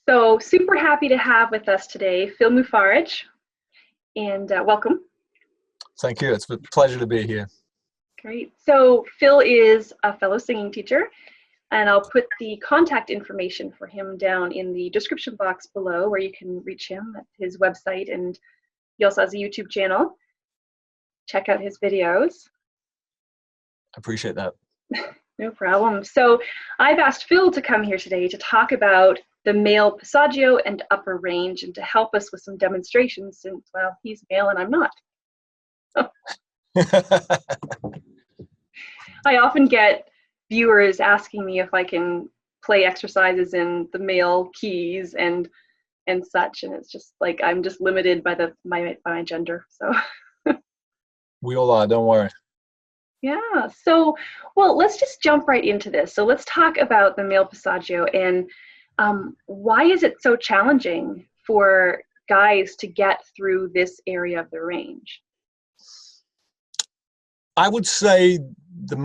So super happy to have with us today Phil Moufarrege, and welcome. Thank you. It's a pleasure to be here. Great. So Phil is a fellow singing teacher, and I'll put the contact information for him down in the description box below where you can reach him at his website, and he also has a YouTube channel. Check out his videos. I appreciate that. No problem. So I've asked Phil to come here today to talk about the male passaggio and upper range, and to help us with some demonstrations since, well, he's male and I'm not. I often get viewers asking me if I can play exercises in the male keys and such, and it's just like I'm just limited by my gender. So we all are, don't worry. Yeah, so well, let's just jump right into this. So let's talk about the male passaggio, and why is it so challenging for guys to get through this area of the range? I would say the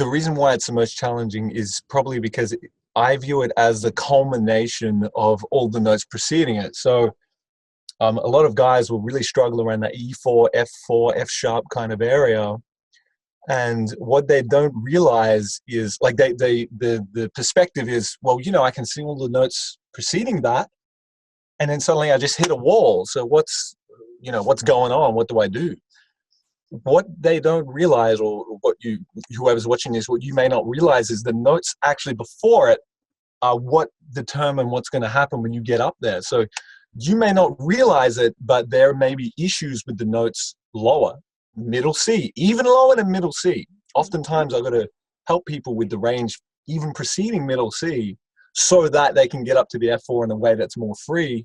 reason why it's the most challenging is probably because I view it as the culmination of all the notes preceding it. So a lot of guys will really struggle around that E4, F4, F sharp kind of area. And what they don't realize is, like, the perspective is, well, I can sing all the notes preceding that, and then suddenly I just hit a wall. So what's going on? What do I do? What they don't realize, or whoever's watching this, what you may not realize is the notes actually before it are what determine what's going to happen when you get up there. So you may not realize it, but there may be issues with the notes lower. Middle C, even lower than middle C. Oftentimes I've got to help people with the range even preceding middle C so that they can get up to the F4 in a way that's more free.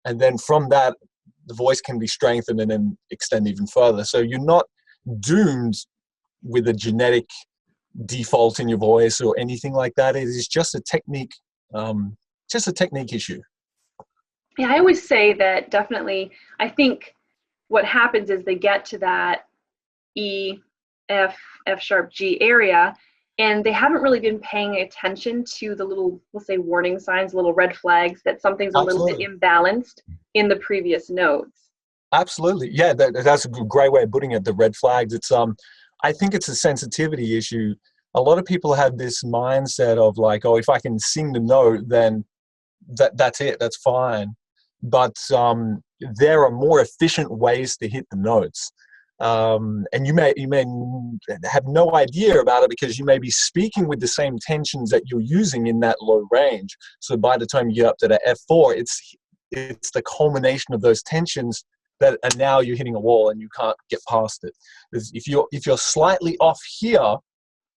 And then from that, the voice can be strengthened and then extend even further. So you're not doomed with a genetic default in your voice or anything like that. It is just a technique issue. Yeah, I always say that definitely, I think what happens is they get to that E, F, F sharp, G area, and they haven't really been paying attention to the little, we'll say, warning signs, little red flags that something's Absolutely. A little bit imbalanced in the previous notes. Absolutely. Yeah, that's a great way of putting it, the red flags. It's I think it's a sensitivity issue. A lot of people have this mindset of like, oh, if I can sing the note, then that's it, that's fine. But there are more efficient ways to hit the notes. And you may have no idea about it because you may be speaking with the same tensions that you're using in that low range. So by the time you get up to the F4, it's the culmination of those tensions that are now you're hitting a wall and you can't get past it. If you're slightly off here,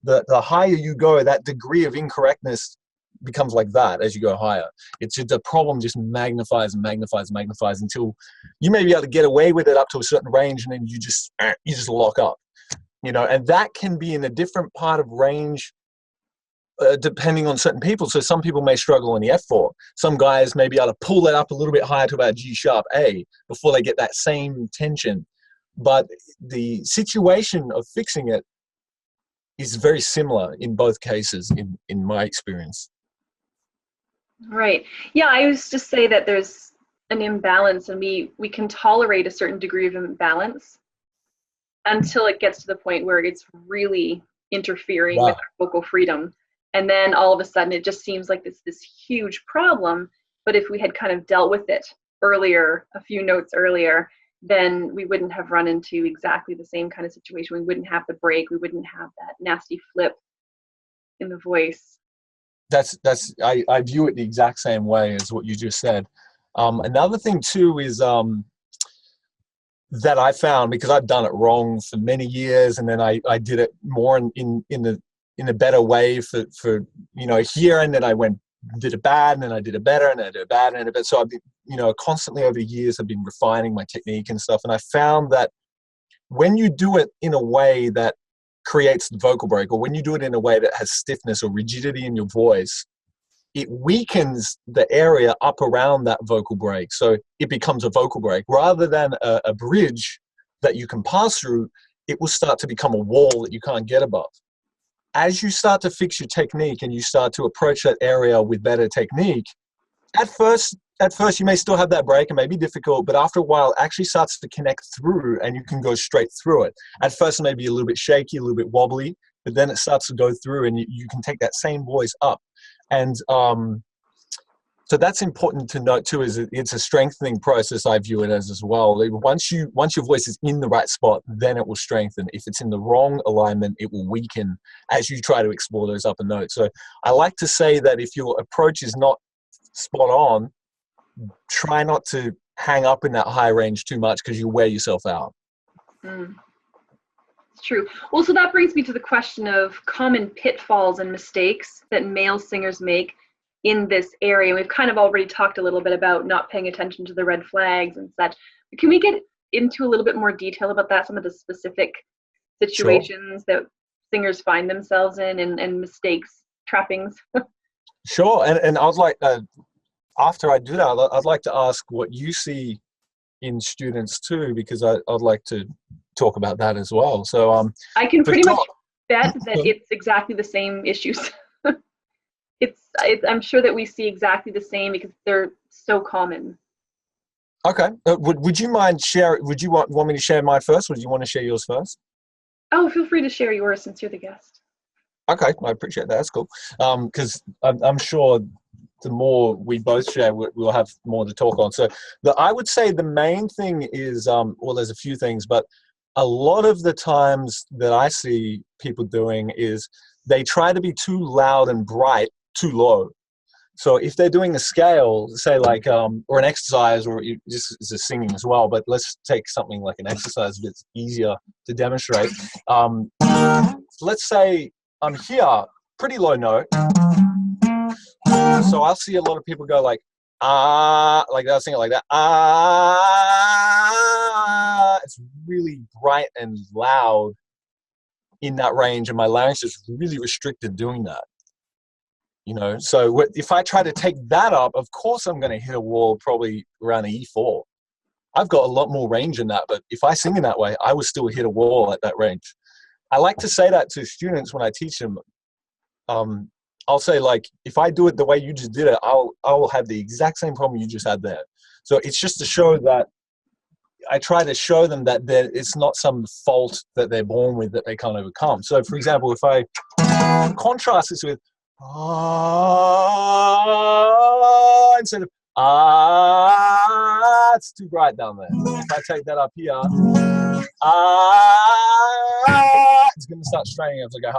the higher you go, that degree of incorrectness becomes like that as you go higher. It's just the problem just magnifies and magnifies and magnifies until you may be able to get away with it up to a certain range, and then you just lock up, and that can be in a different part of range depending on certain people. So some people may struggle on the F4. Some guys may be able to pull that up a little bit higher to about G sharp A before they get that same tension. But the situation of fixing it is very similar in both cases in my experience. Right. Yeah, I used to say that there's an imbalance, and we can tolerate a certain degree of imbalance until it gets to the point where it's really interfering with our vocal freedom. And then all of a sudden it just seems like this huge problem. But if we had kind of dealt with it earlier, a few notes earlier, then we wouldn't have run into exactly the same kind of situation. We wouldn't have the break. We wouldn't have that nasty flip in the voice. I view it the exact same way as what you just said. Another thing too is that I found, because I've done it wrong for many years, and then I did it more in a better way for here, and then I did it bad, and then I did it better, and then I did it bad, and then it. So I've been, constantly over the years I've been refining my technique and stuff, and I found that when you do it in a way that creates the vocal break, or when you do it in a way that has stiffness or rigidity in your voice, it weakens the area up around that vocal break. So it becomes a vocal break rather than a bridge that you can pass through. It will start to become a wall that you can't get above. As you start to fix your technique and you start to approach that area with better technique, At first you may still have that break and may be difficult, but after a while it actually starts to connect through and you can go straight through it. At first it may be a little bit shaky, a little bit wobbly, but then it starts to go through and you can take that same voice up. And so that's important to note too, is it's a strengthening process, I view it as well. Once your voice is in the right spot, then it will strengthen. If it's in the wrong alignment, it will weaken as you try to explore those upper notes. So I like to say that if your approach is not spot on, try not to hang up in that high range too much because you wear yourself out. It's true. Well, so that brings me to the question of common pitfalls and mistakes that male singers make in this area. We've kind of already talked a little bit about not paying attention to the red flags and such. Can we get into a little bit more detail about that, some of the specific situations that singers find themselves in and mistakes, trappings? Sure. And I'd like, after I do that, I'd like to ask what you see in students too, because I'd like to talk about that as well. So I can pretty much bet that it's exactly the same issues. I'm sure that we see exactly the same because they're so common. Okay. Would you mind would you want me to share mine first, or do you want to share yours first? Oh, feel free to share yours since you're the guest. Okay, I appreciate that. That's cool. Because I'm sure the more we both share, we'll have more to talk on. So I would say the main thing is, well, there's a few things, but a lot of the times that I see people doing is they try to be too loud and bright, too low. So if they're doing a scale, say like, or an exercise, or this is a singing as well, but let's take something like an exercise that's easier to demonstrate. Let's say I'm here, pretty low note. So I'll see a lot of people go like, ah, like they'll sing it like that. Ah, it's really bright and loud in that range, and my larynx is really restricted doing that. You know, so if I try to take that up, of course I'm going to hit a wall probably around the E4. I've got a lot more range in that, but if I sing in that way, I would still hit a wall at that range. I like to say that to students when I teach them. I'll say, like, if I do it the way you just did it, I'll have the exact same problem you just had there. So it's just to show that I try to show them that it's not some fault that they're born with that they can't overcome. So, for example, if I contrast this with instead of it's too bright down there. If I take that up here, it's going to start straining up to go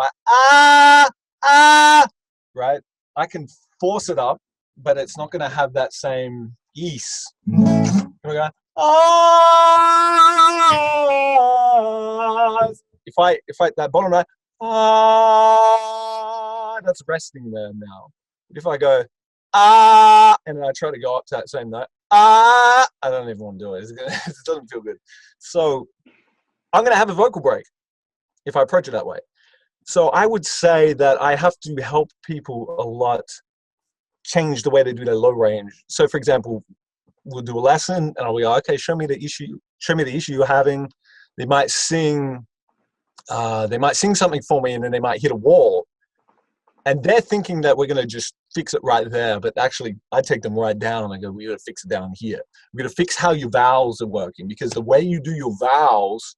high. Right? I can force it up, but it's not going to have that same ease. Here we go. If I that bottom note, that's resting there now. But if I go and then I try to go up to that same note, I don't even want to do it. It doesn't feel good. So I'm going to have a vocal break if I approach it that way. So I would say that I have to help people a lot change the way they do their low range. So, for example, we'll do a lesson and I'll be like, okay, show me the issue you're having. They might sing something for me, and then they might hit a wall. And they're thinking that we're going to just fix it right there. But actually, I take them right down and I go, we got to fix it down here. We're going to fix how your vowels are working, because the way you do your vowels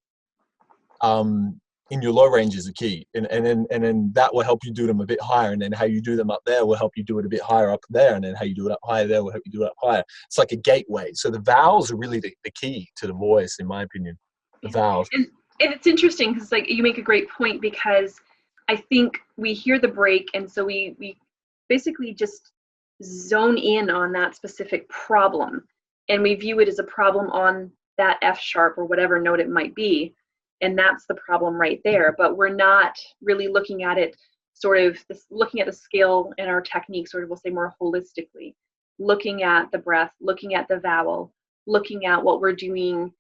in your low range is the key. And then that will help you do them a bit higher. And then how you do them up there will help you do it a bit higher up there. And then how you do it up higher there will help you do it up higher. It's like a gateway. So the vowels are really the key to the voice, in my opinion. The vowels. And it's interesting because, like, you make a great point, because I think we hear the break, and so we basically just zone in on that specific problem, and we view it as a problem on that F sharp or whatever note it might be, and that's the problem right there. But we're not really looking at it looking at the scale and our technique we'll say more holistically, looking at the breath, looking at the vowel, looking at what we're doing,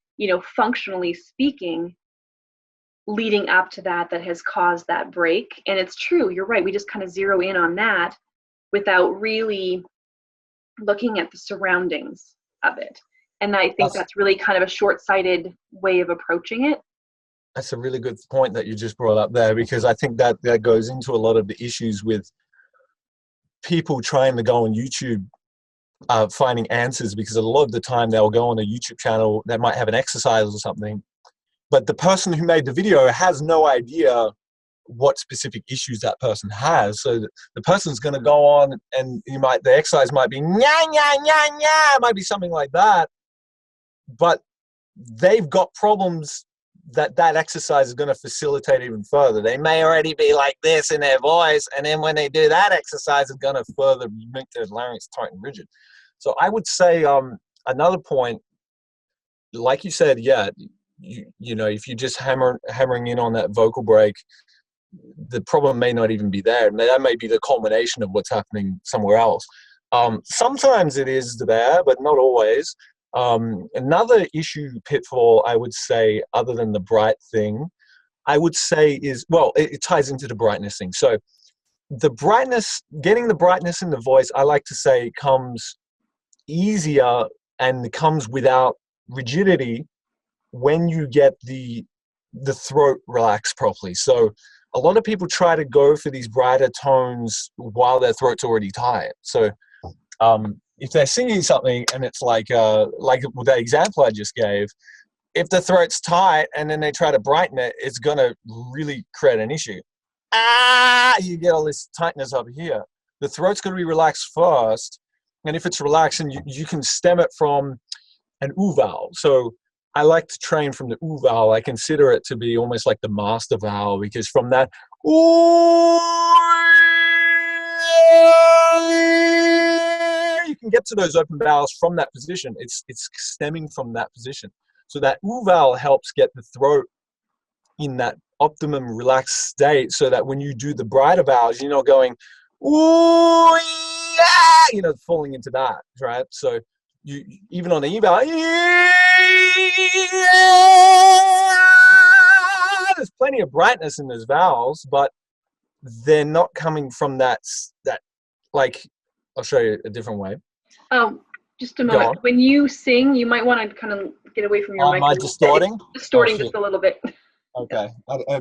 functionally speaking, leading up to that has caused that break. And it's true, you're right, we just kind of zero in on that without really looking at the surroundings of it. And I think that's really kind of a short-sighted way of approaching it. That's a really good point that you just brought up there, because I think that goes into a lot of the issues with people trying to go on YouTube finding answers, because a lot of the time they'll go on a YouTube channel that might have an exercise or something, but the person who made the video has no idea what specific issues that person has. So the person's going to go on and the exercise might be nya, nya, nya, nya. It might be something like that, but they've got problems that exercise is going to facilitate even further. They may already be like this in their voice, and then when they do that exercise, it's going to further make their larynx tight and rigid. So I would say another point, like you said, yeah, you know, if you're just hammering in on that vocal break, the problem may not even be there. That may be the culmination of what's happening somewhere else. Sometimes it is there, but not always. Another pitfall, I would say, other than the bright thing, I would say is, well, it ties into the brightness thing. So the brightness, getting the brightness in the voice, I like to say, comes easier and comes without rigidity when you get the throat relaxed properly. So a lot of people try to go for these brighter tones while their throat's already tight. So if they're singing something and it's like with that example I just gave, if the throat's tight and then they try to brighten it, it's going to really create an issue. You get all this tightness up here. The throat's going to be relaxed first. And if it's relaxed, and you can stem it from an oo vowel. So I like to train from the oo vowel. I consider it to be almost like the master vowel, because from that ooh, you can get to those open vowels from that position. It's stemming from that position. So that oo vowel helps get the throat in that optimum relaxed state, so that when you do the brighter vowels, you're not going ooh, yeah, you know, falling into that, right? So you even on the e vowel, there's plenty of brightness in those vowels, but they're not coming from that like, I'll show you a different way. Just a moment. When you sing, you might want to kind of get away from your mic. Am I distorting? It's distorting just a little bit. Okay.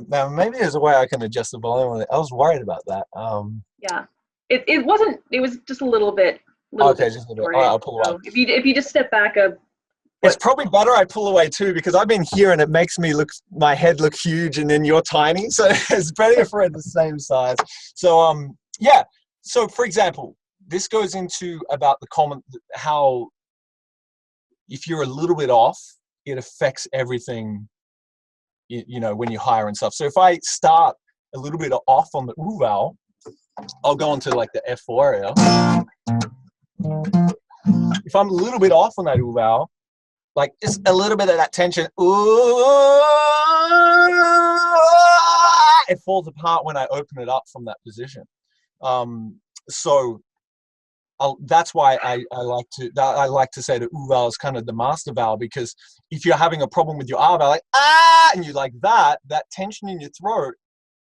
Now maybe there's a way I can adjust the volume on it. I was worried about that. Yeah. It wasn't. It was just a little bit. Okay, just a little bit. All right, I'll pull away. So if you just step back a. It's probably better I pull away too, because I've been here and it makes my head look huge, and then you're tiny. So it's better if we're at the same size. So yeah. So for example, this goes into about how if you're a little bit off, it affects everything, you know, when you hire and stuff. So if I start a little bit off on the oo vowel, I'll go into like the F4 area. If I'm a little bit off on that oo vowel, like just a little bit of that tension, ooh, it falls apart when I open it up from that position. So that's why I like to say the oo vowel is kind of the master vowel, because if you're having a problem with your R vowel, like and you like that tension in your throat,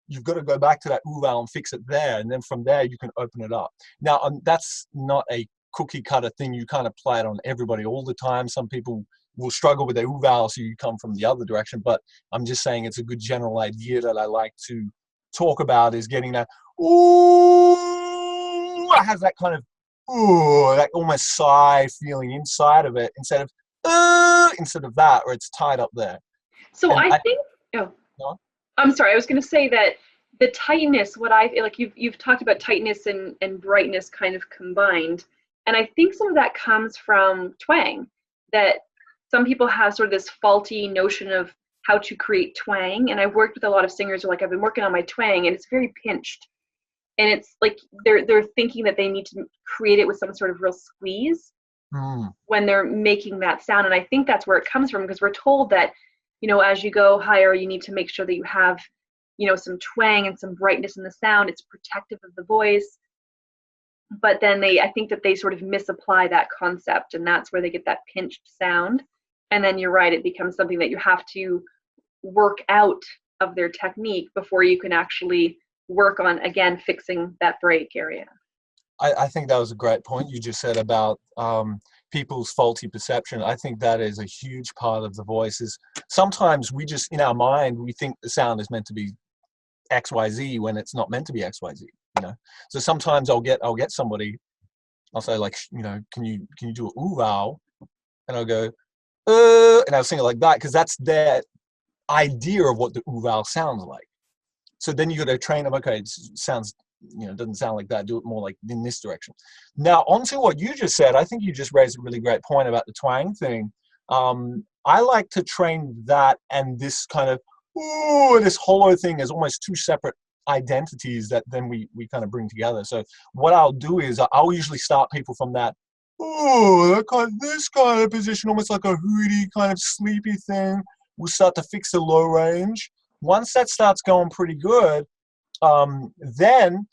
you've got to go back to that oo vowel and fix it there, and then from there you can open it up. Now that's not a cookie cutter thing. You kind of play it on everybody all the time. Some people will struggle with their oo vowel, so you come from the other direction. But I'm just saying it's a good general idea that I like to talk about, is getting that ooh, it has that kind of ooh, that almost sigh feeling inside of it, instead of that, or it's tied up there. So I think. Oh, no? I'm sorry. I was going to say that the tightness. What I like, you've talked about tightness and brightness kind of combined, and I think some of that comes from twang. That some people have sort of this faulty notion of how to create twang, and I've worked with a lot of singers who are like, I've been working on my twang, and it's very pinched. And it's like they're thinking that they need to create it with some sort of real squeeze when they're making that sound. And I think that's where it comes from, because we're told that, you know, as you go higher, you need to make sure that you have, you know, some twang and some brightness in the sound. It's protective of the voice. But then I think that they sort of misapply that concept, and that's where they get that pinched sound. And then you're right, it becomes something that you have to work out of their technique before you can actually work on, again, fixing that break area. I think that was a great point you just said about people's faulty perception. I think that is a huge part of the voice. Is sometimes we just, in our mind, we think the sound is meant to be XYZ when it's not meant to be XYZ, you know. So sometimes I'll get somebody I'll say like, can you do a ooh vowel? And I'll go, and I'll sing it like that because that's their idea of what the ooh vowel sounds like. So then you got to train them. Okay, it sounds, it doesn't sound like that. Do it more like in this direction. Now, onto what you just said. I think you just raised a really great point about the twang thing. I like to train that and this kind of ooh, this hollow thing as almost two separate identities that then we kind of bring together. So what I'll do is I'll usually start people from that this kind of position, almost like a hooty kind of sleepy thing. We'll start to fix the low range. Once that starts going pretty good, then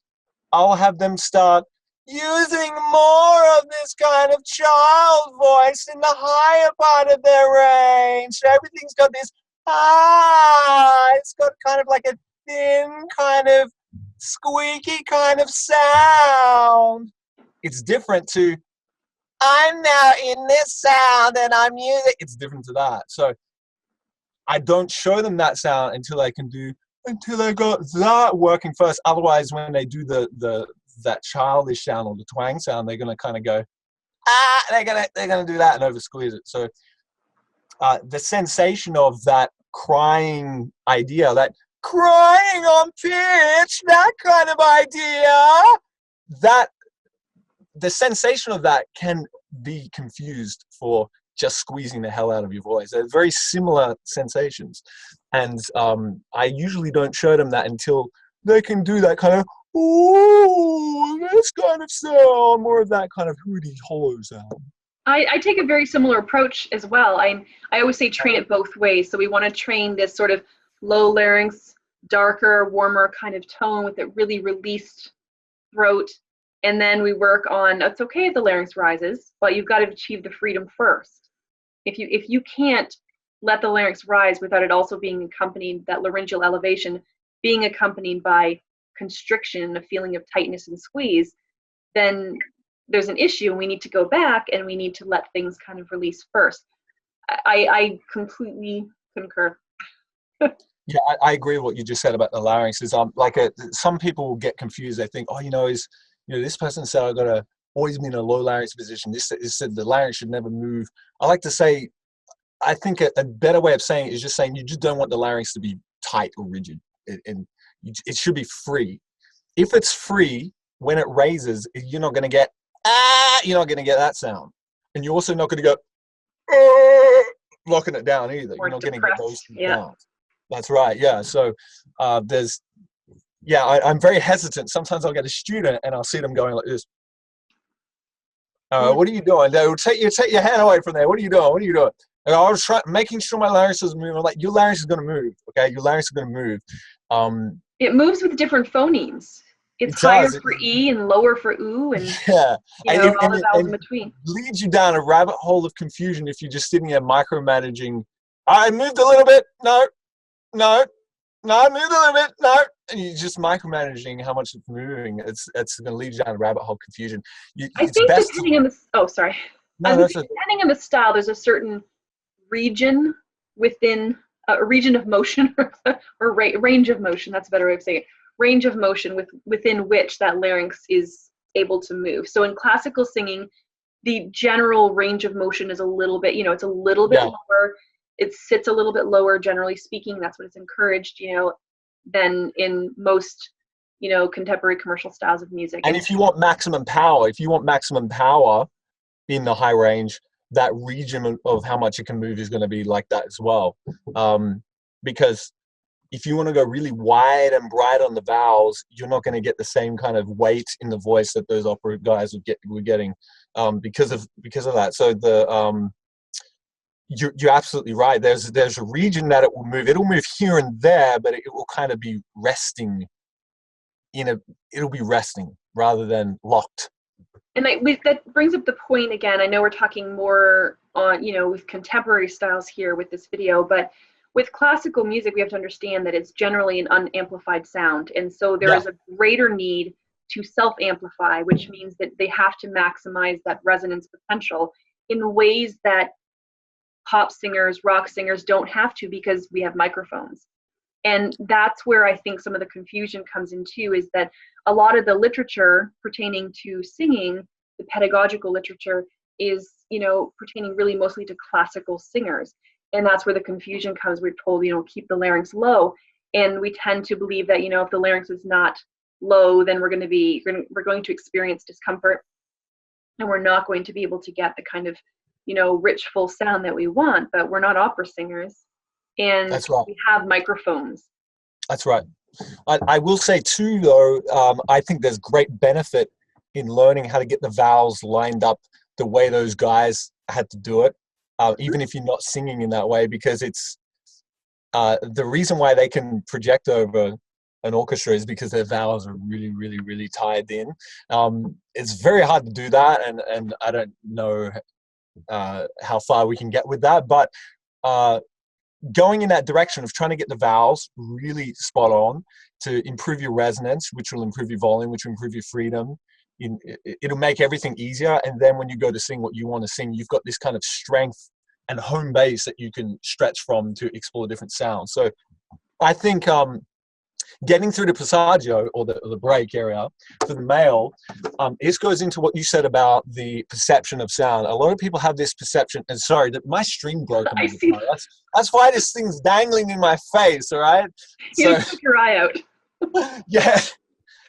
I'll have them start using more of this kind of child voice in the higher part of their range. So everything's got this it's got kind of like a thin kind of squeaky kind of sound. It's different to I'm now in this sound and I'm using. It's different to that. So I don't show them that sound until they got that working first. Otherwise, when they do that childish sound or the twang sound, they're gonna kind of go they're gonna do that and over squeeze it. So the sensation of that crying idea, that crying on pitch, that kind of idea, that the sensation of that can be confused for just squeezing the hell out of your voice. They're very similar sensations. And I usually don't show them that until they can do that kind of, ooh, this kind of sound, more of that kind of hooty, hollow sound. I take a very similar approach as well. I always say train it both ways. So we want to train this sort of low larynx, darker, warmer kind of tone with a really released throat. And then we work on, it's okay if the larynx rises, but you've got to achieve the freedom first. If you can't let the larynx rise without it also being accompanied, that laryngeal elevation being accompanied by constriction, a feeling of tightness and squeeze, then there's an issue and we need to go back and we need to let things kind of release first. I completely concur. Yeah, I agree with what you just said about the larynx. Is some people will get confused. They think, this person said I gotta always be in a low larynx position. This said the larynx should never move. I like to say, I think a better way of saying it is just saying you just don't want the larynx to be tight or rigid, and it should be free. If it's free, when it raises, you're not going to get you're not going to get that sound, and you're also not going to go locking it down either. You're not going to get those two sounds. That's right. Yeah. So I'm very hesitant. Sometimes I'll get a student and I'll see them going like this. What are you doing? They will take your hand away from there. What are you doing? What are you doing? And I was making sure my larynx is moving. I'm like, your larynx is going to move. Okay, your larynx is going to move. It moves with different phonemes. It's higher for E and lower for oo, and yeah, all the vowels in between. Leads you down a rabbit hole of confusion if you're just sitting there micromanaging. I moved a little bit. No, I moved a little bit. No, and you're just micromanaging how much it's moving. It's going to lead you down a rabbit hole confusion. I think depending on the depending on the style, there's a certain region within a region of motion or range of motion. That's a better way of saying it. Range of motion within which that larynx is able to move. So in classical singing, the general range of motion is a little bit, it's a little bit lower. It sits a little bit lower, generally speaking. That's what it's encouraged, than in most, contemporary commercial styles of music. And if you want maximum power in the high range, that region of how much it can move is going to be like that as well. Because if you want to go really wide and bright on the vowels, you're not going to get the same kind of weight in the voice that those opera guys were getting because of that. So you're absolutely right. There's a region that it will move. It'll move here and there, but it will kind of be resting. It'll be resting rather than locked. And that brings up the point again. I know we're talking more on with contemporary styles here with this video, but with classical music, we have to understand that it's generally an unamplified sound. And so there is a greater need to self-amplify, which means that they have to maximize that resonance potential in ways that pop singers, rock singers don't have to because we have microphones. And that's where I think some of the confusion comes in too, is that a lot of the literature pertaining to singing the pedagogical literature is, pertaining really mostly to classical singers. And that's where the confusion comes. We're told, keep the larynx low. And we tend to believe that, if the larynx is not low, then we're going to experience discomfort, and we're not going to be able to get the kind of, rich, full sound that we want. But we're not opera singers, and That's right. we have microphones. That's right. I will say too, though, I think there's great benefit in learning how to get the vowels lined up the way those guys had to do it, even if you're not singing in that way, because it's the reason why they can project over an orchestra is because their vowels are really, really, really tied in. It's very hard to do that, and I don't know how far we can get with that, but going in that direction of trying to get the vowels really spot on to improve your resonance, which will improve your volume, which will improve your freedom. It'll make everything easier. And then when you go to sing what you want to sing, you've got this kind of strength and home base that you can stretch from to explore different sounds. So I think getting through the passaggio or the break area for the male, this goes into what you said about the perception of sound. A lot of people have this perception, and sorry, that my string broke. I see. That's why this thing's dangling in my face. All right. You took your eye out. Yeah.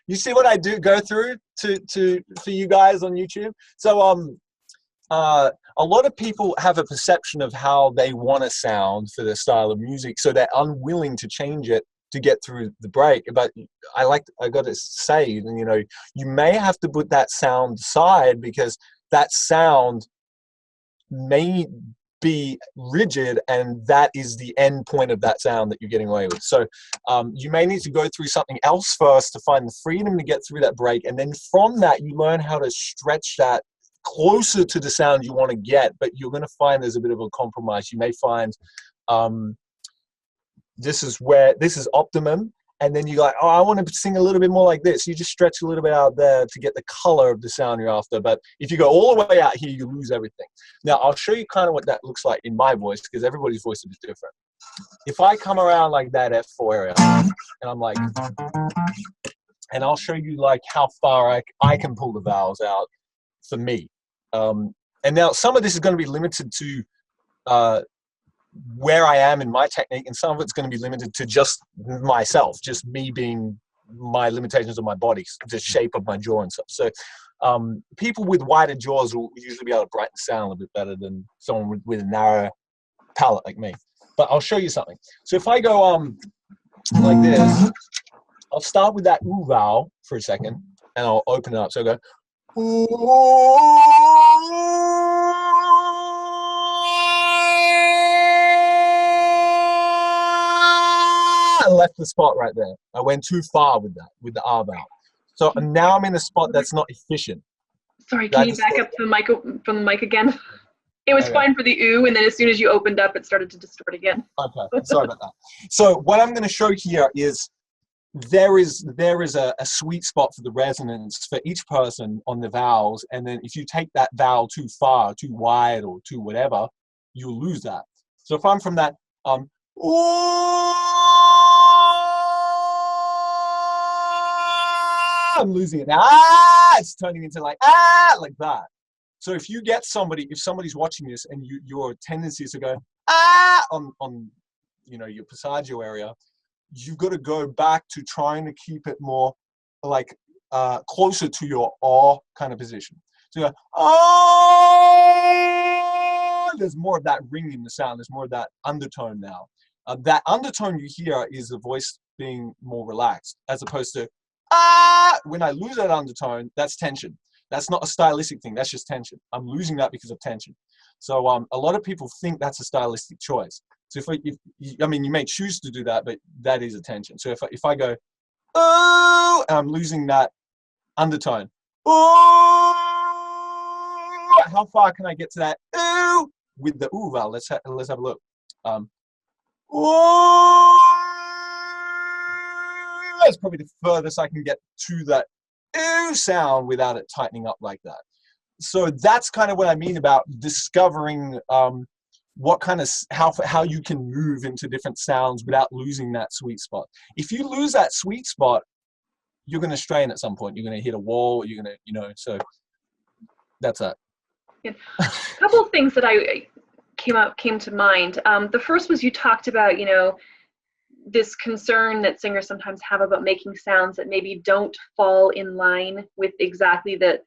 You see what I go through for you guys on YouTube. So a lot of people have a perception of how they want to sound for their style of music, so they're unwilling to change it to get through the break. But I got to say, you may have to put that sound aside, because that sound may be rigid, and that is the end point of that sound that you're getting away with. So you may need to go through something else first to find the freedom to get through that break, and then from that you learn how to stretch that closer to the sound you want to get. But you're going to find there's a bit of a compromise. You may find this is optimum, and then you're like, oh, I want to sing a little bit more like this. You just stretch a little bit out there to get the color of the sound you're after. But if you go all the way out here, you lose everything. Now, I'll show you kind of what that looks like in my voice, because everybody's voice is different. If I come around like that F4 area, and I'm like, and I'll show you like how far I can pull the vowels out for me. And now some of this is going to be limited to where I am in my technique, and some of it's going to be limited to just myself, just me being my limitations of my body, the shape of my jaw and stuff. So people with wider jaws will usually be able to brighten sound a little bit better than someone with a narrow palate like me. But I'll show you something. So if I go like this, I'll start with that ooh vowel for a second, and I'll open it up. So I go ooh. I left the spot right there. I went too far with that, with the R vowel. So now I'm in a spot that's not efficient. Sorry, can you back up from the mic again? It was fine for the ooh, and then as soon as you opened up, it started to distort again. Okay, sorry about that. So what I'm going to show here is there is a sweet spot for the resonance for each person on the vowels, and then if you take that vowel too far, too wide, or too whatever, you'll lose that. So if I'm from that I'm losing it now. It's turning into like like that. So if you get if somebody's watching this and your tendency is to go on your passaggio area, you've got to go back to trying to keep it more like closer to your kind of position. So you go, there's more of that ring in the sound. There's more of that undertone now. That undertone you hear is the voice being more relaxed, as opposed to when I lose that undertone, that's tension. That's not a stylistic thing. That's just tension. I'm losing that because of tension. So a lot of people think that's a stylistic choice. So I mean, you may choose to do that, but that is a tension. So if I go oh, and I'm losing that undertone. Oh, how far can I get to that ooh with the ooh vowel? Let's have a look. That's probably the furthest I can get to that ooh sound without it tightening up like that. So that's kind of what I mean about discovering what kind of how you can move into different sounds without losing that sweet spot. If you lose that sweet spot, you're going to strain at some point. You're going to hit a wall. You're going to, so That's it. Yeah. A couple of things that came to mind. The first was, you talked about, you know, this concern that singers sometimes have about making sounds that maybe don't fall in line with exactly the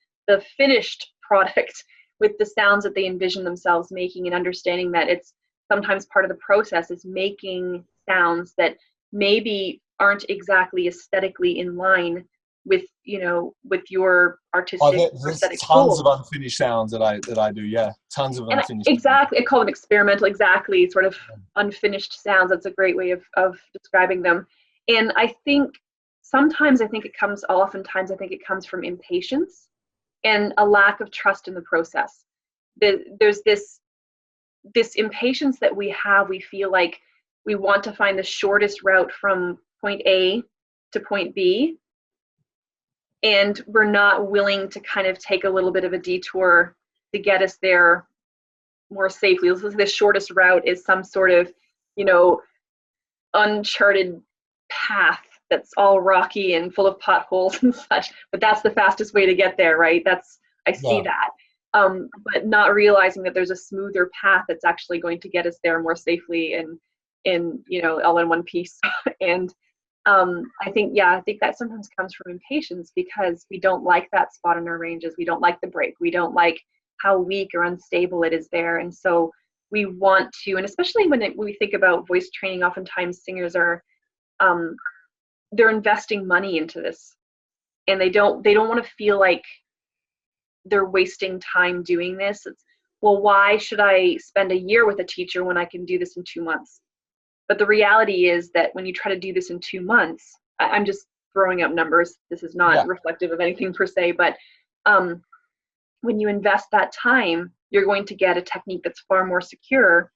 finished product, with the sounds that they envision themselves making, and understanding that it's sometimes part of the process is making sounds that maybe aren't exactly aesthetically in line with, you know, with your artistic or There's aesthetic tons of goals. unfinished sounds that I do. Yeah, tons of And unfinished sounds. exactly, I call them experimental, exactly, sort of unfinished sounds. That's a great way of describing them. And I think sometimes, oftentimes I think it comes from impatience and a lack of trust in the process. There's this impatience that we have. We feel like we want to find the shortest route from point A to point B, and we're not willing to kind of take a little bit of a detour to get us there more safely. The shortest route is some sort of, you know, uncharted path that's all rocky and full of potholes and such, but that's the fastest way to get there, right? I see Yeah. that. But not realizing that there's a smoother path that's actually going to get us there more safely and in, you know, all in one piece. And I think that sometimes comes from impatience, because we don't like that spot in our ranges. We don't like the break. We don't like how weak or unstable it is there. And so we want to, and especially when we think about voice training, oftentimes singers are, they're investing money into this, and they don't want to feel like they're wasting time doing this. It's, well, why should I spend a year with a teacher when I can do this in 2 months? But the reality is that when you try to do this in 2 months, I'm just throwing out numbers. This is not reflective of anything per se, but when you invest that time, you're going to get a technique that's far more secure,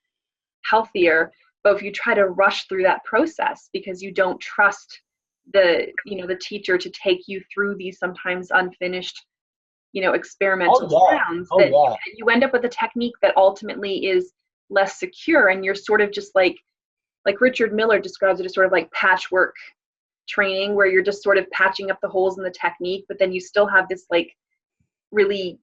healthier. But if you try to rush through that process because you don't trust the teacher to take you through these sometimes unfinished, you know, experimental sounds, that you end up with a technique that ultimately is less secure, and you're sort of just like Richard Miller describes it as sort of like patchwork training, where you're just sort of patching up the holes in the technique, but then you still have this like really,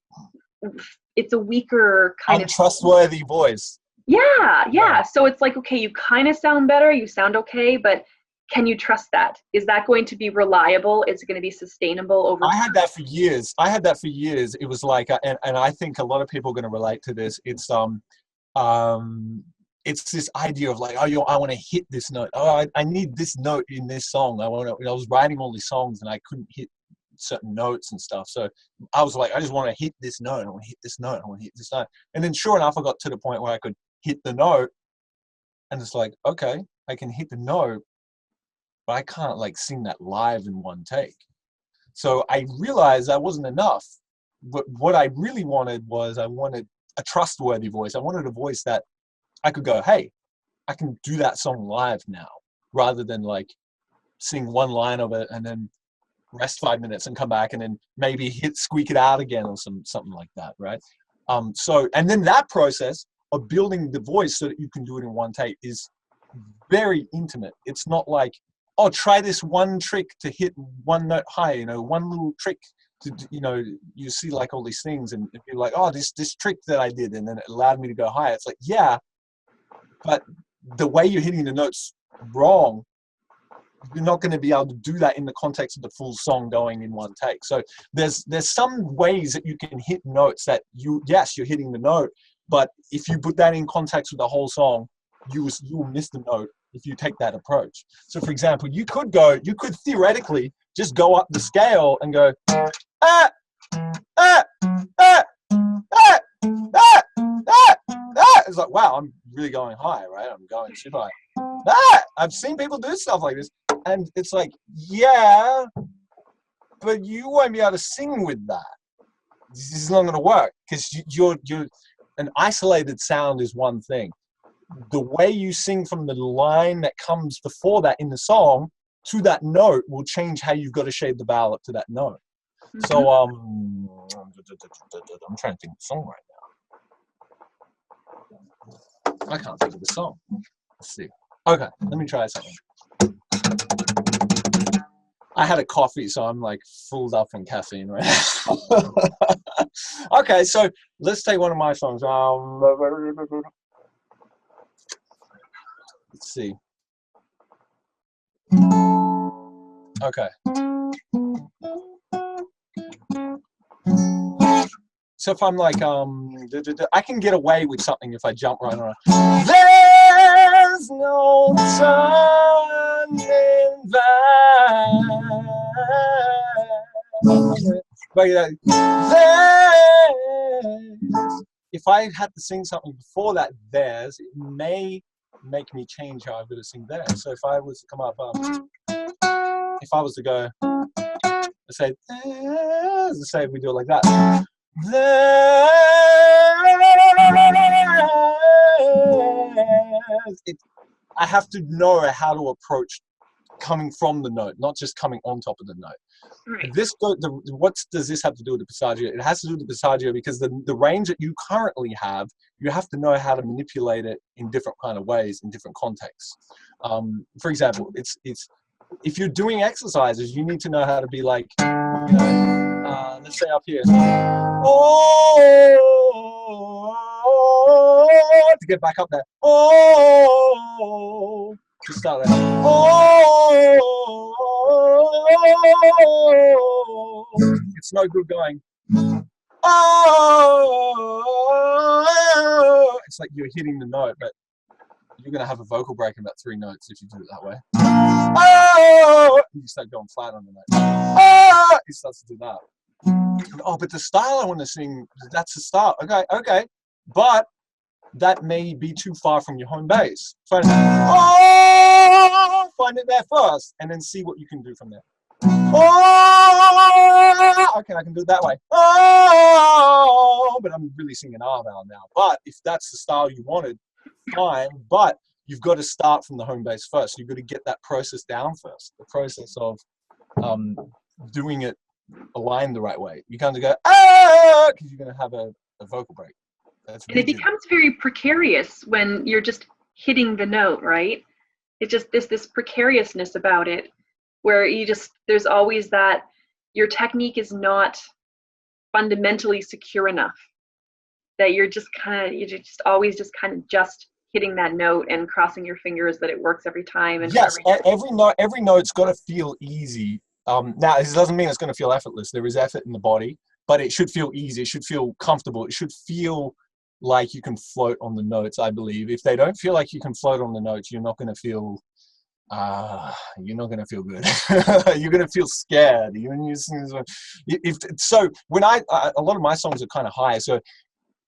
it's a weaker kind of untrustworthy voice. Yeah. So it's like, okay, you kind of sound better, you sound okay, but can you trust that? Is that going to be reliable? Is it going to be sustainable over time? I had that for years. It was like, and I think a lot of people are going to relate to this. It's this idea of like, oh, I want to hit this note. Oh, I need this note in this song. I was writing all these songs and I couldn't hit certain notes and stuff. So I was like, I just want to hit this note. I want to hit this note. I want to hit this note. And then sure enough, I got to the point where I could hit the note, and it's like, okay, I can hit the note, but I can't like sing that live in one take. So I realized that wasn't enough. But what I really wanted was, I wanted a trustworthy voice. I wanted a voice that I could go, hey, I can do that song live now, rather than like sing one line of it and then rest 5 minutes and come back and then maybe squeak it out again or something like that, right? And then that process of building the voice so that you can do it in one take is very intimate. It's not like, oh, try this one trick to hit one note high, you know, one little trick to, you know, you see like all these things and you're like, oh, this trick that I did, and then it allowed me to go higher. It's like, yeah, but the way you're hitting the notes wrong, you're not going to be able to do that in the context of the full song going in one take. So there's some ways that you can hit notes that you're hitting the note, but if you put that in context with the whole song, you will miss the note if you take that approach. So for example, you could theoretically just go up the scale and go, ah, ah, ah, ah, ah, ah, ah. It's like, wow, I'm really going high, right? I'm going super high. Ah, I've seen people do stuff like this, and it's like, yeah, but you won't be able to sing with that. This is not going to work, because you're an isolated sound is one thing. The way you sing from the line that comes before that in the song to that note will change how you've got to shape the vowel up to that note. Mm-hmm. So I'm trying to think of the song right now. I can't think of the song. Let's see. Okay, let me try something. I had a coffee, so I'm like full up on caffeine right now. Okay, so let's take one of my songs. Let's see. Okay. So if I'm like, I can get away with something if I jump right on it. There's no turning back. If I had to sing something before that, there's, it may make me change how I'm going to sing there. So if I was to come up, if I was to go, let's say if we do it like that. I have to know how to approach coming from the note, not just coming on top of the note. Right. What does this have to do with the passaggio? It has to do with the passaggio because the range that you currently have, you have to know how to manipulate it in different kind of ways, in different contexts. For example, it's if you're doing exercises, you need to know how to be like, let's say up here. To get back up there. To start there. It's no good going. It's like you're hitting the note, but you're going to have a vocal break in about 3 notes if you do it that way. You start going flat on the note. It starts to do that. Oh, but the style I want to sing, that's the style. Okay. But that may be too far from your home base. Find it there first, and then see what you can do from there. Okay, I can do it that way. But I'm really singing R vowel now. But if that's the style you wanted, fine. But you've got to start from the home base first. You've got to get that process down first. The process of doing it aligned the right way. You can't go, because you're going to have a vocal break. And it becomes very precarious when you're just hitting the note, right? It's just this precariousness about it, where there's always that your technique is not fundamentally secure enough, that you're just always hitting that note and crossing your fingers that it works every time. And yes, every note's got to feel easy. Now, this doesn't mean it's going to feel effortless. There is effort in the body, but it should feel easy. It should feel comfortable. It should feel like you can float on the notes, I believe. If they don't feel like you can float on the notes, you're not going to feel good. You're going to feel scared. When a lot of my songs are kind of high, so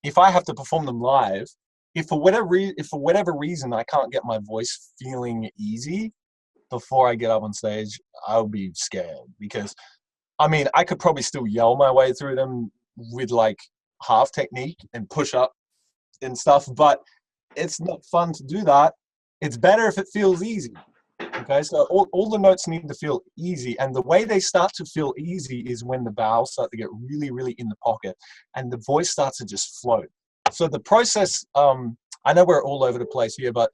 if I have to perform them live, if for whatever reason I can't get my voice feeling easy before I get up on stage, I'll be scared, because I mean, I could probably still yell my way through them with like half technique and push up and stuff, but it's not fun to do that. It's better if it feels easy. Okay, so all the notes need to feel easy, and the way they start to feel easy is when the vowels start to get really, really in the pocket and the voice starts to just float. So the process, I know we're all over the place here, but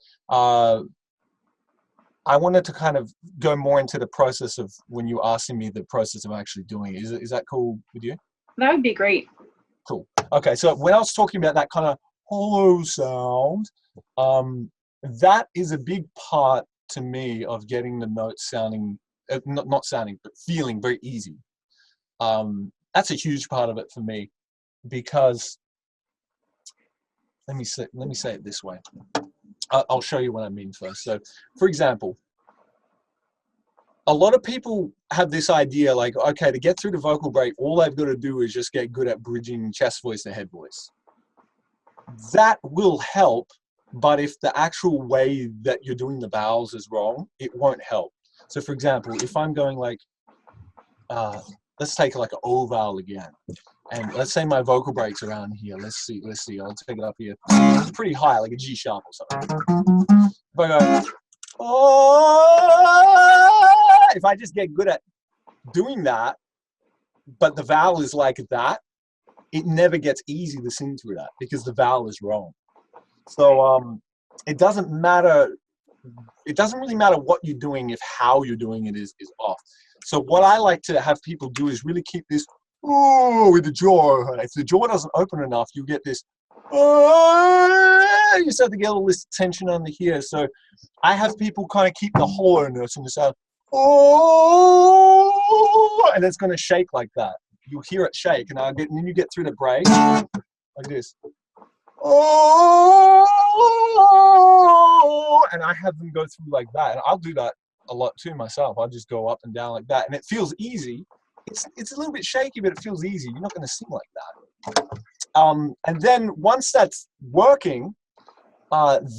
I wanted to kind of go more into the process of when you asking me the process of actually doing it. Is that cool with you? That would be great. Cool. Okay, so when I was talking about that kind of hollow sound, that is a big part to me of getting the notes sounding, not sounding, but feeling very easy. That's a huge part of it for me, because let me say it this way. I'll show you what I mean first. So, for example, a lot of people have this idea like, okay, to get through the vocal break, all they've got to do is just get good at bridging chest voice to head voice. That will help, but if the actual way that you're doing the vowels is wrong, it won't help. So, for example, if I'm going like, let's take like an O vowel again. And let's say my vocal break's around here. Let's see. I'll take it up here. It's pretty high, like a G sharp or something. If I go, oh, if I just get good at doing that, but the vowel is like that, it never gets easy to sing through that because the vowel is wrong. So it doesn't matter it doesn't really matter what you're doing if how you're doing it is off. So what I like to have people do is really keep this with the jaw. If the jaw doesn't open enough, you get this you start to get all this tension under here. So I have people kind of keep the hollowness in the sound and it's going to shake like that. You'll hear it shake, and then you get through the break like this. And I have them go through like that, and I'll do that a lot too myself. I'll just go up and down like that, and it feels easy. It's a little bit shaky, but it feels easy. You're not going to sing like that. And then once that's working,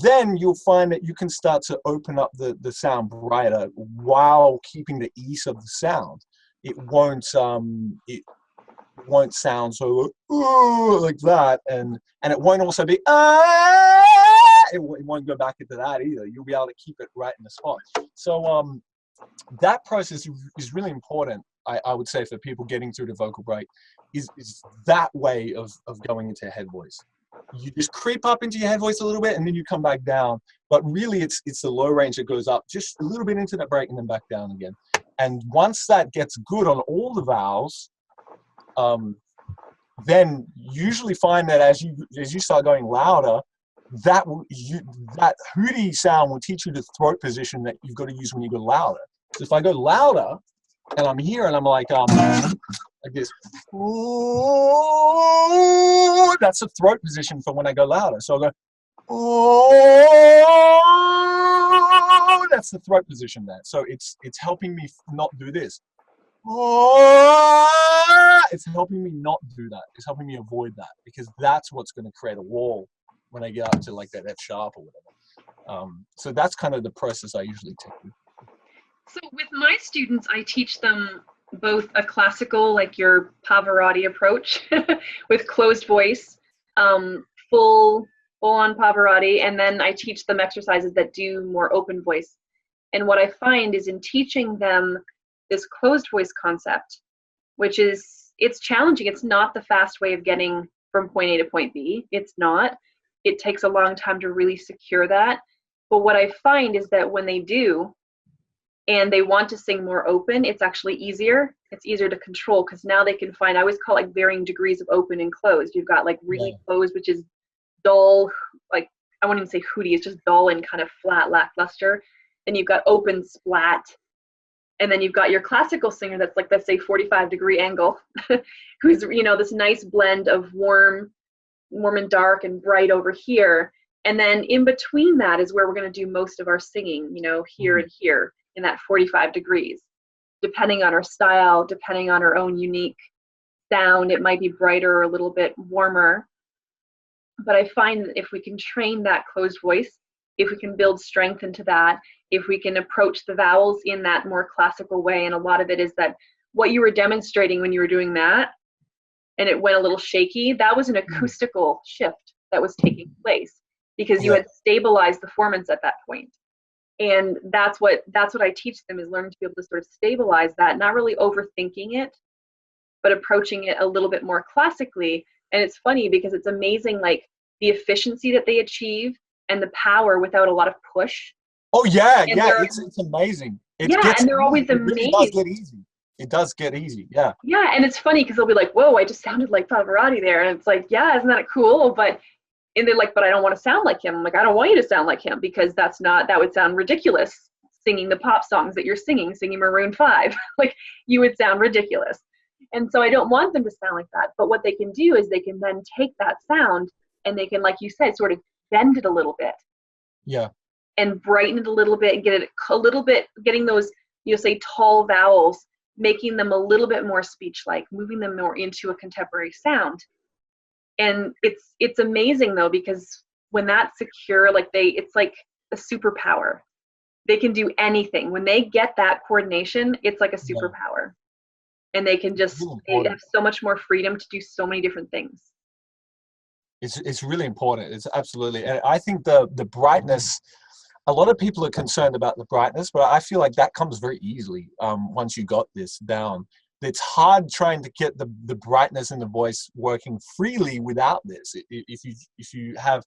then you'll find that you can start to open up the sound brighter while keeping the ease of the sound. It won't sound so like that, and it won't also be it won't go back into that either. You'll be able to keep it right in the spot. So that process is really important, I would say, for people getting through the vocal break, is that way of going into head voice. You just creep up into your head voice a little bit, and then you come back down. But really, it's the low range that goes up just a little bit into that break and then back down again. And once that gets good on all the vowels, then usually find that as you start going louder, that hooty sound will teach you the throat position that you've got to use when you go louder. So if I go louder and I'm here and I'm like this, that's the throat position for when I go louder. So I'll go, that's the throat position there. So it's helping me not do this. It's helping me not do that. It's helping me avoid that, because that's what's going to create a wall when I get up to like that F sharp or whatever. So that's kind of the process I usually take. So with my students, I teach them both a classical, like your Pavarotti approach with closed voice, full on Pavarotti, and then I teach them exercises that do more open voice. And what I find is in teaching them this closed voice concept, which is, it's challenging. It's not the fast way of getting from point A to point B. It's not. It takes a long time to really secure that. But what I find is that when they do, and they want to sing more open, it's actually easier. It's easier to control, because now they can find, I always call it like varying degrees of open and closed. You've got like really closed, which is dull, like I won't even say hooty, it's just dull and kind of flat, lackluster. Then you've got open, splat. And then you've got your classical singer that's like, let's say 45-degree angle, who's, this nice blend of warm and dark and bright over here. And then in between that is where we're going to do most of our singing, here and here in that 45 degrees. Depending on our style, depending on our own unique sound, it might be brighter or a little bit warmer. But I find that if we can train that closed voice, if we can build strength into that, if we can approach the vowels in that more classical way, and a lot of it is that what you were demonstrating when you were doing that, and it went a little shaky, that was an acoustical shift that was taking place, because you had stabilized the formants at that point. And that's what I teach them, is learning to be able to sort of stabilize that, not really overthinking it, but approaching it a little bit more classically. And it's funny because it's amazing, like the efficiency that they achieve and the power without a lot of push. Oh yeah, it's amazing. And they're always amazed. It does get easy. It does get easy, yeah. Yeah, and it's funny because they'll be like, whoa, I just sounded like Pavarotti there. And it's like, yeah, isn't that cool? And they're like, but I don't want to sound like him. I'm like, I don't want you to sound like him, because that would sound ridiculous, singing the pop songs that you're singing Maroon 5. Like, you would sound ridiculous. And so I don't want them to sound like that. But what they can do is they can then take that sound and they can, like you said, sort of bend it a little bit. Yeah. And brighten it a little bit and get it a little bit, getting those, say tall vowels, making them a little bit more speech-like, moving them more into a contemporary sound. And it's amazing though, because when that's secure, it's like a superpower. They can do anything. When they get that coordination, it's like a superpower. And they can just, they have so much more freedom to do so many different things. It's really important. It's absolutely. And I think the brightness, a lot of people are concerned about the brightness, but I feel like that comes very easily once you got this down. It's hard trying to get the brightness in the voice working freely without this. If you have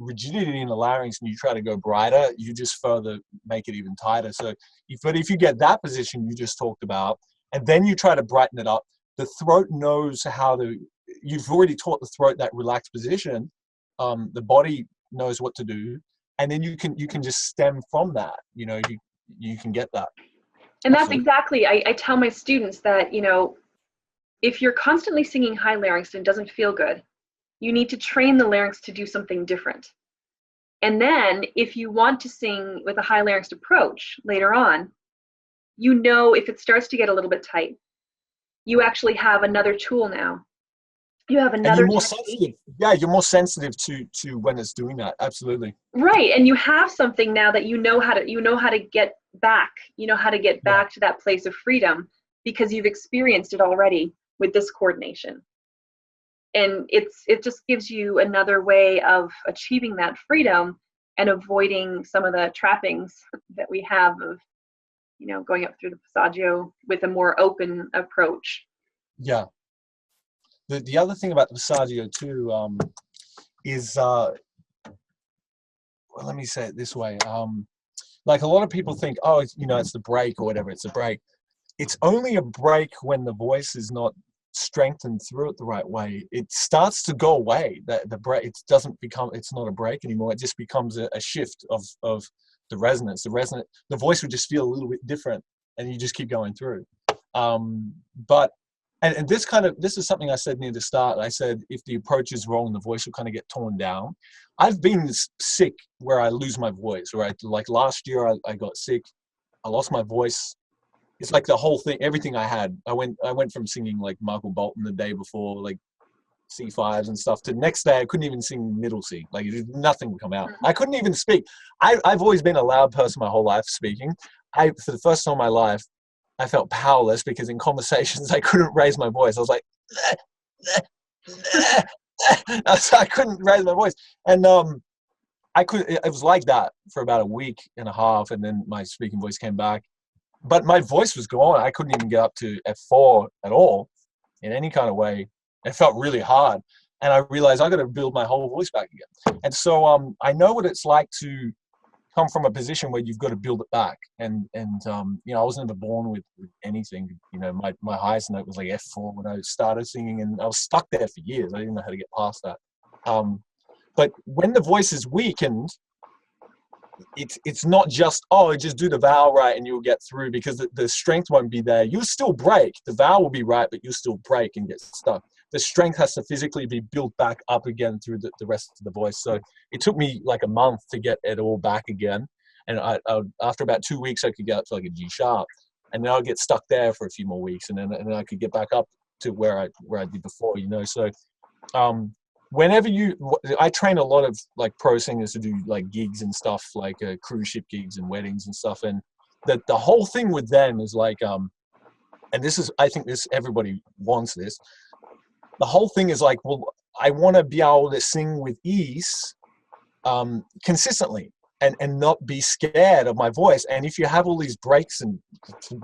rigidity in the larynx and you try to go brighter, you just further make it even tighter. So if you get that position you just talked about, and then you try to brighten it up, the throat knows how to, you've already taught the throat that relaxed position, the body knows what to do, and then you can just stem from that, you can get that. And that's exactly, I tell my students that, if you're constantly singing high larynx and it doesn't feel good, you need to train the larynx to do something different. And then if you want to sing with a high larynx approach later on, if it starts to get a little bit tight, you actually have another tool now. You have another. And you're more sensitive. Yeah, you're more sensitive to when it's doing that. Absolutely. Right, and you have something now that you know how to get back. You know how to get back to that place of freedom because you've experienced it already with this coordination. And it just gives you another way of achieving that freedom and avoiding some of the trappings that we have of, going up through the passaggio with a more open approach. Yeah. The other thing about the passaggio too is, well, let me say it this way. Like a lot of people think, oh, it's the break or whatever. It's a break. It's only a break when the voice is not strengthened through it the right way. It starts to go away. The break, it's not a break anymore. It just becomes a shift of the resonance. The voice would just feel a little bit different, and you just keep going through. But this is something I said near the start. I said if the approach is wrong, the voice will kind of get torn down. I've been sick where I lose my voice. Right, like last year I got sick. I lost my voice. It's like the whole thing, everything I had. I went from singing like Michael Bolton the day before, like C5s and stuff, to the next day I couldn't even sing middle C. Like nothing would come out. I couldn't even speak. I've always been a loud person my whole life speaking. For the first time in my life, I felt powerless because in conversations I couldn't raise my voice. I was like, I couldn't raise my voice, and it was like that for about a week and a half, and then my speaking voice came back. But my voice was gone. I couldn't even get up to F4 at all in any kind of way. It felt really hard. And I realized I got to build my whole voice back again. And so I know what it's like to come from a position where you've got to build it back. And I was never born with anything. My highest note was like F4 when I started singing, and I was stuck there for years. I didn't know how to get past that. But when the voice is weakened, it's not just, just do the vowel right and you'll get through, because the strength won't be there. You'll still break. The vowel will be right, but you'll still break and get stuck. The strength has to physically be built back up again through the rest of the voice. So it took me like a month to get it all back again. And after about 2 weeks, I could get up to like a G sharp, and then I'll get stuck there for a few more weeks, and then I could get back up to where I did before, So whenever I train a lot of like pro singers to do like gigs and stuff, like cruise ship gigs and weddings and stuff. And the whole thing with them is like, and I think everybody wants this. The whole thing is like, well, I want to be able to sing with ease, consistently, and not be scared of my voice. And if you have all these breaks and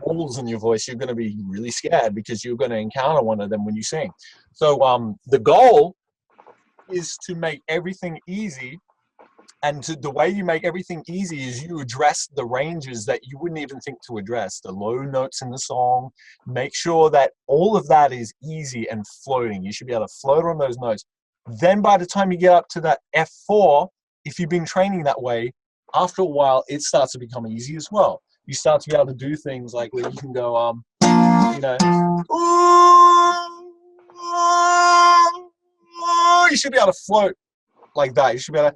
walls in your voice, you're going to be really scared because you're going to encounter one of them when you sing. So the goal is to make everything easy, and the way you make everything easy is you address the ranges that you wouldn't even think to address, the low notes in the song. Make sure that all of that is easy and floating. You should be able to float on those notes. Then by the time you get up to that F4, if you've been training that way, after a while it starts to become easy as well. You start to be able to do things like where you can go you should be able to float like that. You should be able to,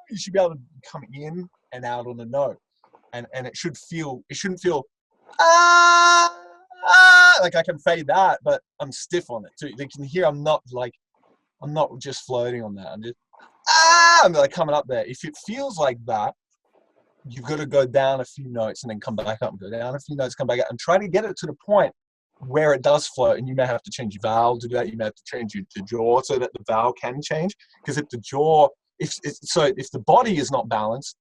you should be able to come in and out on the note, and it shouldn't feel like I can fade that, but I'm stiff on it. So they can hear I'm not just floating on that. I'm just I'm like coming up there. If it feels like that, you've got to go down a few notes and then come back up, and go down a few notes, come back up, and try to get it to the point where it does float. And you may have to change your vowel to do that. You may have to change your jaw so that the vowel can change. Because if the body is not balanced,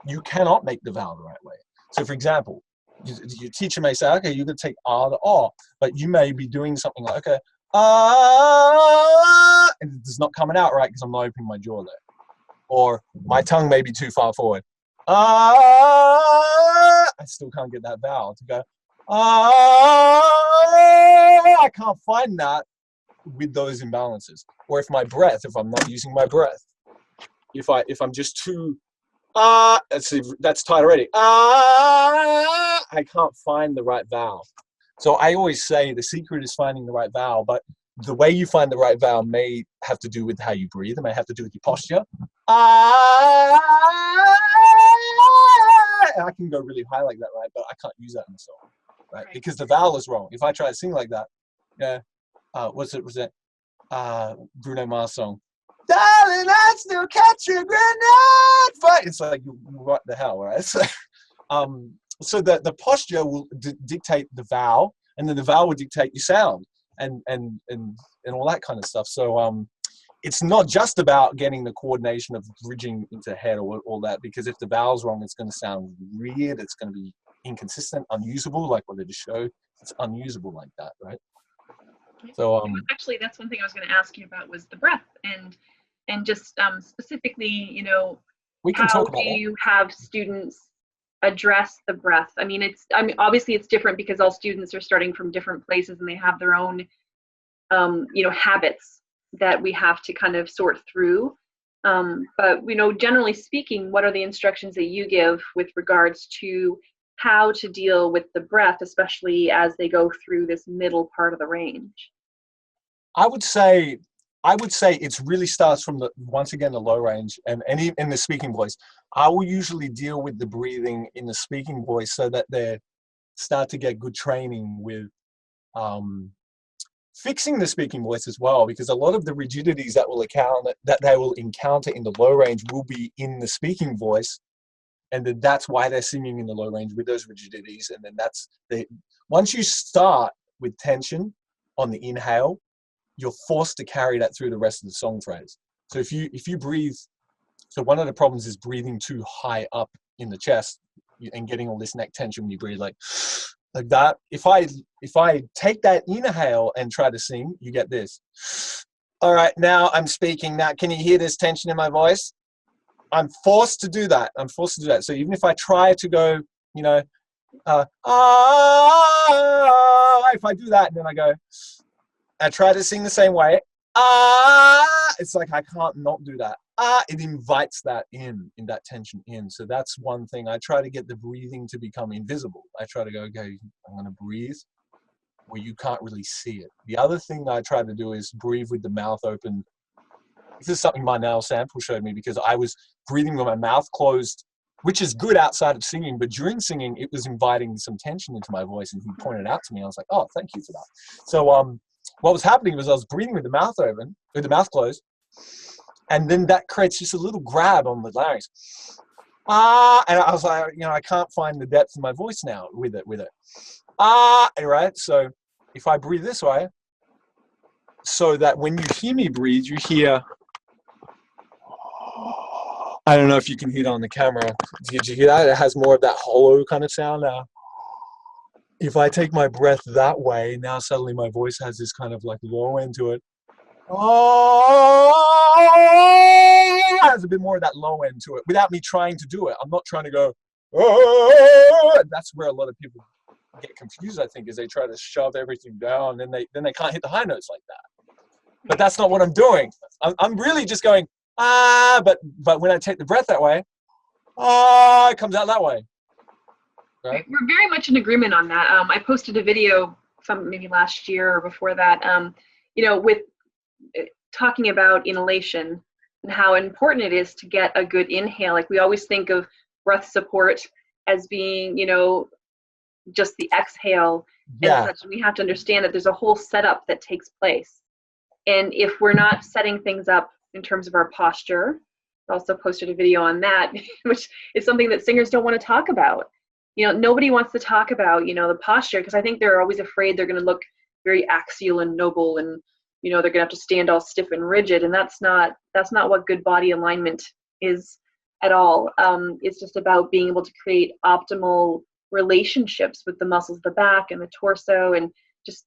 you cannot make the vowel the right way. So for example, your teacher may say, okay, you're going to take R to R, but you may be doing something like, okay, and it's not coming out right because I'm not opening my jaw there. Or my tongue may be too far forward. I still can't get that vowel to go. I can't find that with those imbalances. Or if I'm not using my breath, if I'm just too let's see, that's tight already. I can't find the right vowel. So I always say the secret is finding the right vowel, but the way you find the right vowel may have to do with how you breathe. It may have to do with your posture. I can go really high like that, right? But I can't use that in the song, right? Because the vowel is wrong. If I try to sing like that, yeah. Was it Bruno Mars song? Darling, I still catch a grenade fight. It's like, what the hell, right? So, so the posture will dictate the vowel, and then the vowel will dictate your sound, and all that kind of stuff. So it's not just about getting the coordination of bridging into head or all that, because if the vowel's wrong, it's going to sound weird. It's going to be inconsistent, unusable, like what I just showed. It's unusable like that, right? So actually, that's one thing I was going to ask you about was the breath, and just specifically, we can how talk about do that. you have students address the breath? I mean, obviously it's different because all students are starting from different places and they have their own, habits that we have to kind of sort through. But generally speaking, what are the instructions that you give with regards to how to deal with the breath, especially as they go through this middle part of the range? I would say it really starts from once again the low range and in the speaking voice. I will usually deal with the breathing in the speaking voice so that they start to get good training with fixing the speaking voice as well, because a lot of the rigidities that they will encounter in the low range will be in the speaking voice, and then that's why they're singing in the low range with those rigidities. And then once you start with tension on the inhale, you're forced to carry that through the rest of the song phrase. So if you breathe, so one of the problems is breathing too high up in the chest and getting all this neck tension when you breathe like that. If I take that inhale and try to sing, you get this. All right, now I'm speaking. Now, can you hear this tension in my voice? I'm forced to do that. So even if I try to go, if I do that and then I try to sing the same way. It's like I can't not do that. It invites that in that tension in. So that's one thing. I try to get the breathing to become invisible. I try to go, okay, I'm going to breathe where you can't really see it. The other thing I try to do is breathe with the mouth open. This is something my nail sample showed me, because I was breathing with my mouth closed, which is good outside of singing, but during singing, it was inviting some tension into my voice, and he pointed out to me. I was like, oh, thank you for that. So what was happening was I was breathing with the mouth open, with the mouth closed, and then that creates just a little grab on the larynx. And I was like, I can't find the depth of my voice now with it. Right? So if I breathe this way, so that when you hear me breathe, you hear, I don't know if you can hear it on the camera. Did you hear that? It has more of that hollow kind of sound now. If I take my breath that way, now suddenly my voice has this kind of like low end to it. It has a bit more of that low end to it without me trying to do it. I'm not trying to go, that's where a lot of people get confused, I think, is they try to shove everything down and then they can't hit the high notes like that. But that's not what I'm doing. I'm really just going, but when I take the breath that way, it comes out that way. Right? We're very much in agreement on that. I posted a video maybe last year or before that, with talking about inhalation and how important it is to get a good inhale. Like we always think of breath support as being, just the exhale. Yeah. And such. We have to understand that there's a whole setup that takes place. And if we're not setting things up in terms of our posture, I also posted a video on that, which is something that singers don't want to talk about. Nobody wants to talk about, the posture, because I think they're always afraid they're going to look very axial and noble, and, they're going to have to stand all stiff and rigid. And that's not what good body alignment is at all. It's just about being able to create optimal relationships with the muscles of the back and the torso, and just,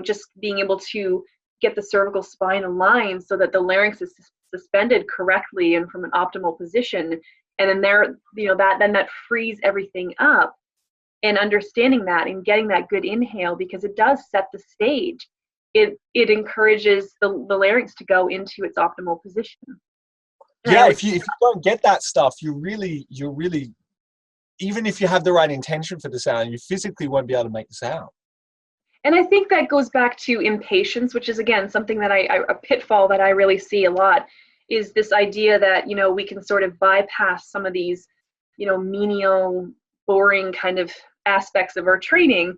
just being able to get the cervical spine aligned so that the larynx is suspended correctly and from an optimal position. And then that frees everything up, and understanding that and getting that good inhale, because it does set the stage. It encourages the larynx to go into its optimal position. And Yeah, if you don't get that stuff, you're really, even if you have the right intention for the sound, you physically won't be able to make the sound. And I think that goes back to impatience, which is, again, something that a pitfall that I really see a lot, is this idea that, we can sort of bypass some of these, menial, boring kind of aspects of our training.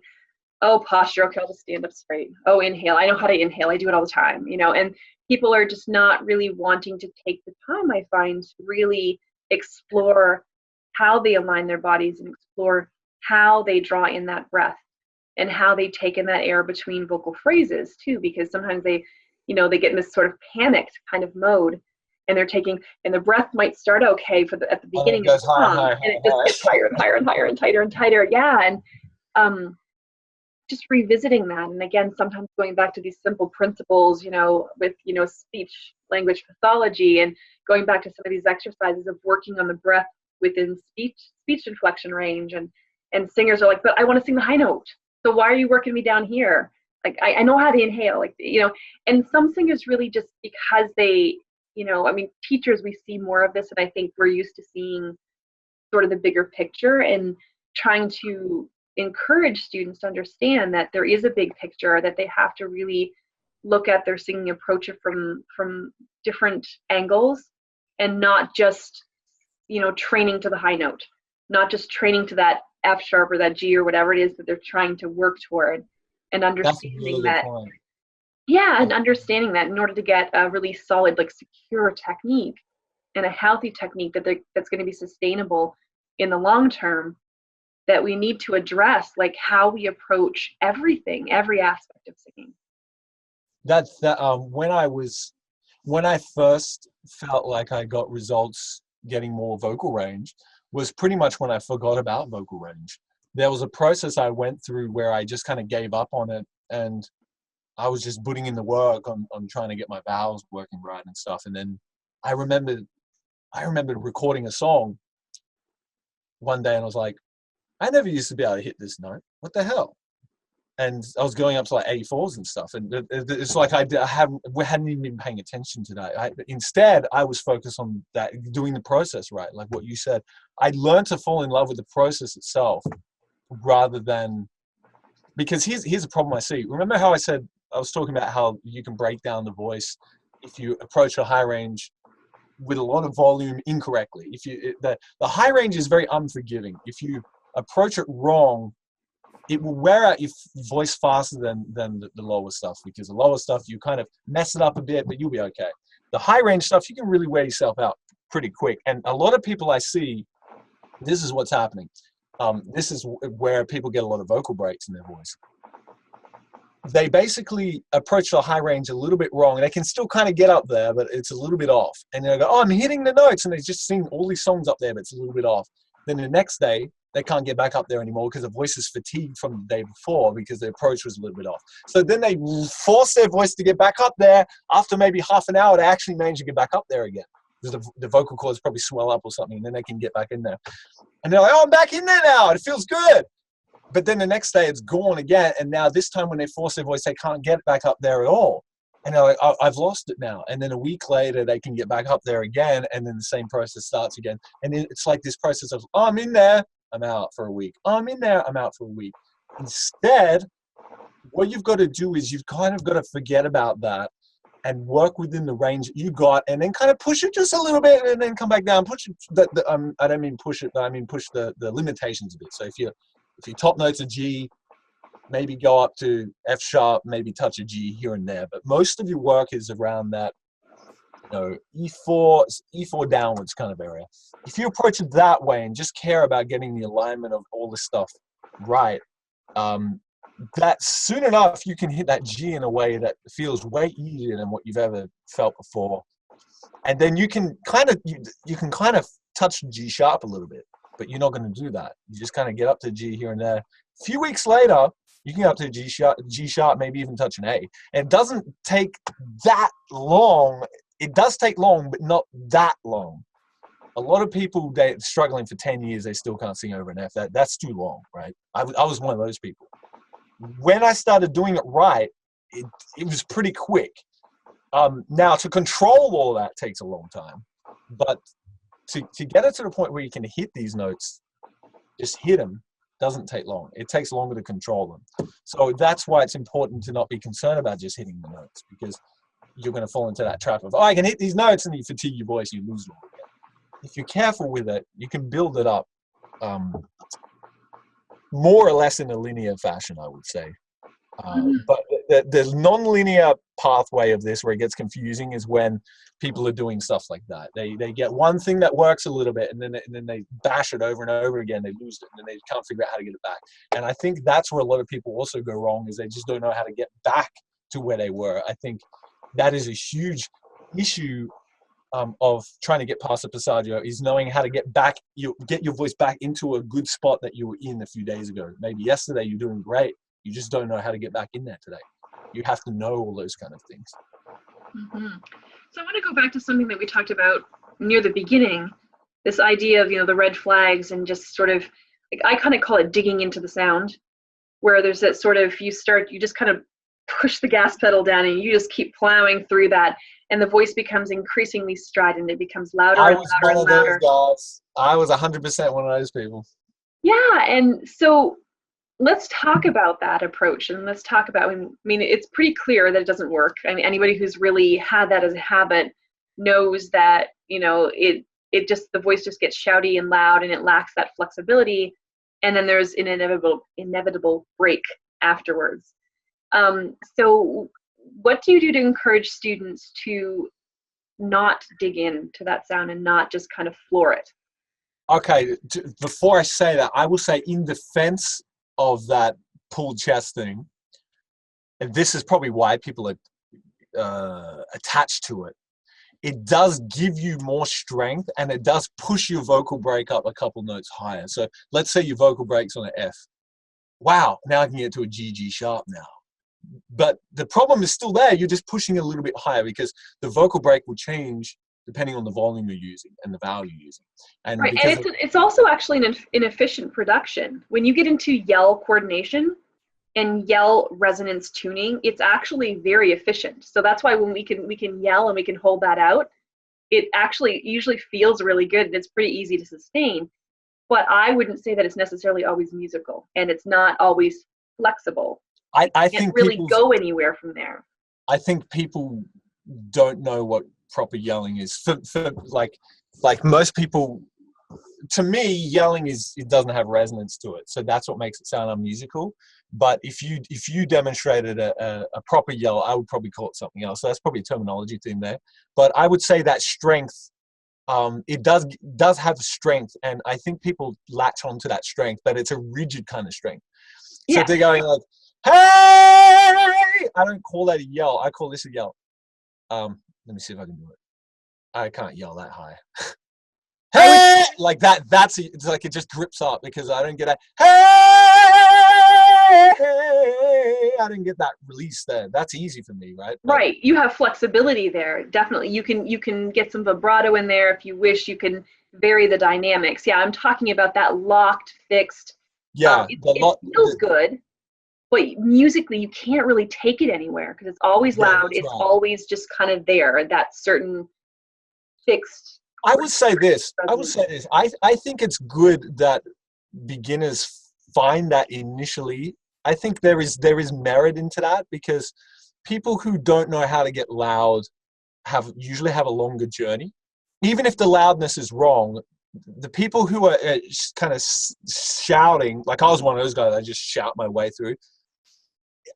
Oh, posture, okay, I'll just stand up straight. Oh, inhale, I know how to inhale, I do it all the time, and people are just not really wanting to take the time, I find, to really explore how they align their bodies and explore how they draw in that breath and how they take in that air between vocal phrases too, because sometimes they get in this sort of panicked kind of mode, and they're taking, and the breath might start okay at the beginning of the song, and it just gets higher and higher and higher and tighter and tighter. Yeah, and just revisiting that, and again, sometimes going back to these simple principles, with speech language pathology, and going back to some of these exercises of working on the breath within speech inflection range, and singers are like, but I want to sing the high note, so why are you working me down here? Like, I know how to inhale, and some singers really, just because they, teachers, we see more of this, and I think we're used to seeing sort of the bigger picture and trying to encourage students to understand that there is a big picture, that they have to really look at their singing approach from different angles, and not just, training to the high note, not just training to that F sharp or that G or whatever it is that they're trying to work toward, and understanding that. Yeah, and understanding that in order to get a really solid, secure technique and a healthy technique that's going to be sustainable in the long term, that we need to address how we approach everything, every aspect of singing. That's that. When I first felt like I got results getting more vocal range, was pretty much when I forgot about vocal range. There was a process I went through where I just kind of gave up on it, and I was just putting in the work on trying to get my vowels working right and stuff. And then I remembered recording a song one day, and I was like, I never used to be able to hit this note. What the hell? And I was going up to 84s and stuff. And it's like we hadn't even been paying attention to that. Instead, I was focused on that, doing the process right, like what you said. I learned to fall in love with the process itself rather than, because here's a problem I see. Remember how I was talking about how you can break down the voice if you approach a high range with a lot of volume incorrectly. The high range is very unforgiving. If you approach it wrong, it will wear out your voice faster than the lower stuff, because the lower stuff, you kind of mess it up a bit, but you'll be okay. The high range stuff, you can really wear yourself out pretty quick. And a lot of people I see, this is what's happening. This is where people get a lot of vocal breaks in their voice. They basically approach the high range a little bit wrong. They can still kind of get up there, but it's a little bit off. And they go, oh, I'm hitting the notes. And they just sing all these songs up there, but it's a little bit off. Then the next day, they can't get back up there anymore because the voice is fatigued from the day before because the approach was a little bit off. So then they force their voice to get back up there. After maybe half an hour, they actually manage to get back up there again, because the vocal cords probably swell up or something, and then they can get back in there. And they're like, oh, I'm back in there now. It feels good. But then the next day it's gone again. And now this time when they force their voice, they can't get back up there at all. And they're like, oh, I've lost it now. And then a week later, they can get back up there again. And then the same process starts again. And it's like this process of, oh, I'm in there, I'm out for a week. Oh, I'm in there, I'm out for a week. Instead, what you've got to do is you've kind of got to forget about that and work within the range you got, and then kind of push it just a little bit, and then come back down. Push it. I don't mean push it, but I mean push the limitations a bit. So if your top note's a G, maybe go up to F sharp, maybe touch a G here and there. But most of your work is around that, E4 downwards kind of area. If you approach it that way and just care about getting the alignment of all this stuff right, that soon enough you can hit that G in a way that feels way easier than what you've ever felt before. And then you can kind of touch G sharp a little bit, but you're not going to do that. You just kind of get up to G here and there. A few weeks later, You can go up to G sharp, maybe even touch an A. And it doesn't take that long. It does take long, but not that long. A lot of people, they're struggling for 10 years, they still can't sing over an F. That's too long, right? I was one of those people. When I started doing it right, it was pretty quick. Now, to control all that takes a long time. But to get it to the point where you can hit these notes, just hit them, doesn't take long. It takes longer to control them. So that's why it's important to not be concerned about just hitting the notes, because you're going to fall into that trap of, oh, I can hit these notes, and you fatigue your voice, you lose it all again. If you're careful with it, you can build it up more or less in a linear fashion, I would say. But the non-linear pathway of this, where it gets confusing, is when people are doing stuff like that. They get one thing that works a little bit, and then they bash it over and over again. They lose it, and then they can't figure out how to get it back. And I think that's where a lot of people also go wrong, is they just don't know how to get back to where they were. I think that is a huge issue of trying to get past the passaggio, is knowing how to get your voice back into a good spot that you were in a few days ago. Maybe yesterday you're doing great. You just don't know how to get back in there today. You have to know all those kind of things. Mm-hmm. So I want to go back to something that we talked about near the beginning, this idea of, the red flags, and just sort of, like, I kind of call it digging into the sound, where there's that sort of, you just kind of push the gas pedal down and you just keep plowing through that, and the voice becomes increasingly strident. It becomes louder and louder and louder. I was 100% one of those people. Yeah, and so let's talk about that approach, and let's talk about, I mean, it's pretty clear that it doesn't work. I mean, anybody who's really had that as a habit knows that, it just, the voice just gets shouty and loud, and it lacks that flexibility. And then there's an inevitable break afterwards. So what do you do to encourage students to not dig into that sound and not just kind of floor it? Okay, before I say that, I will say, in defense of that pulled chest thing, and this is probably why people are attached to it, it does give you more strength, and it does push your vocal break up a couple notes higher. So let's say your vocal break's on an F. Wow, now I can get to a G sharp now. But the problem is still there. You're just pushing it a little bit higher, because the vocal break will change depending on the volume you're using and the vowel you're using. And right, and it's also actually an inefficient production. When you get into yell coordination and yell resonance tuning, it's actually very efficient. So that's why when we can yell and we can hold that out, it actually usually feels really good, and it's pretty easy to sustain. But I wouldn't say that it's necessarily always musical, and it's not always flexible. I think really go anywhere from there. I think people don't know what proper yelling is. For like most people, to me, yelling it doesn't have resonance to it, so that's what makes it sound unmusical. But if you demonstrated a proper yell, I would probably call it something else. So that's probably a terminology thing there. But I would say that strength, it does have strength, and I think people latch onto that strength, but it's a rigid kind of strength. So if they're going like, hey, I don't call that a yell. I call this a yell. Let me see if I can do it. I can't yell that high. Hey, like that. It's like it just drips up, because I don't get a hey. I didn't get that release there. That's easy for me, right? Right. You have flexibility there. Definitely. You can get some vibrato in there if you wish. You can vary the dynamics. Yeah, I'm talking about that locked, fixed. Yeah, it feels good. But musically, you can't really take it anywhere, because it's always loud. It's always just kind of there, that certain fixed. I would say this. I think it's good that beginners find that initially. I think there is merit into that, because people who don't know how to get loud usually have a longer journey. Even if the loudness is wrong, the people who are kind of shouting, like I was one of those guys, I just shout my way through.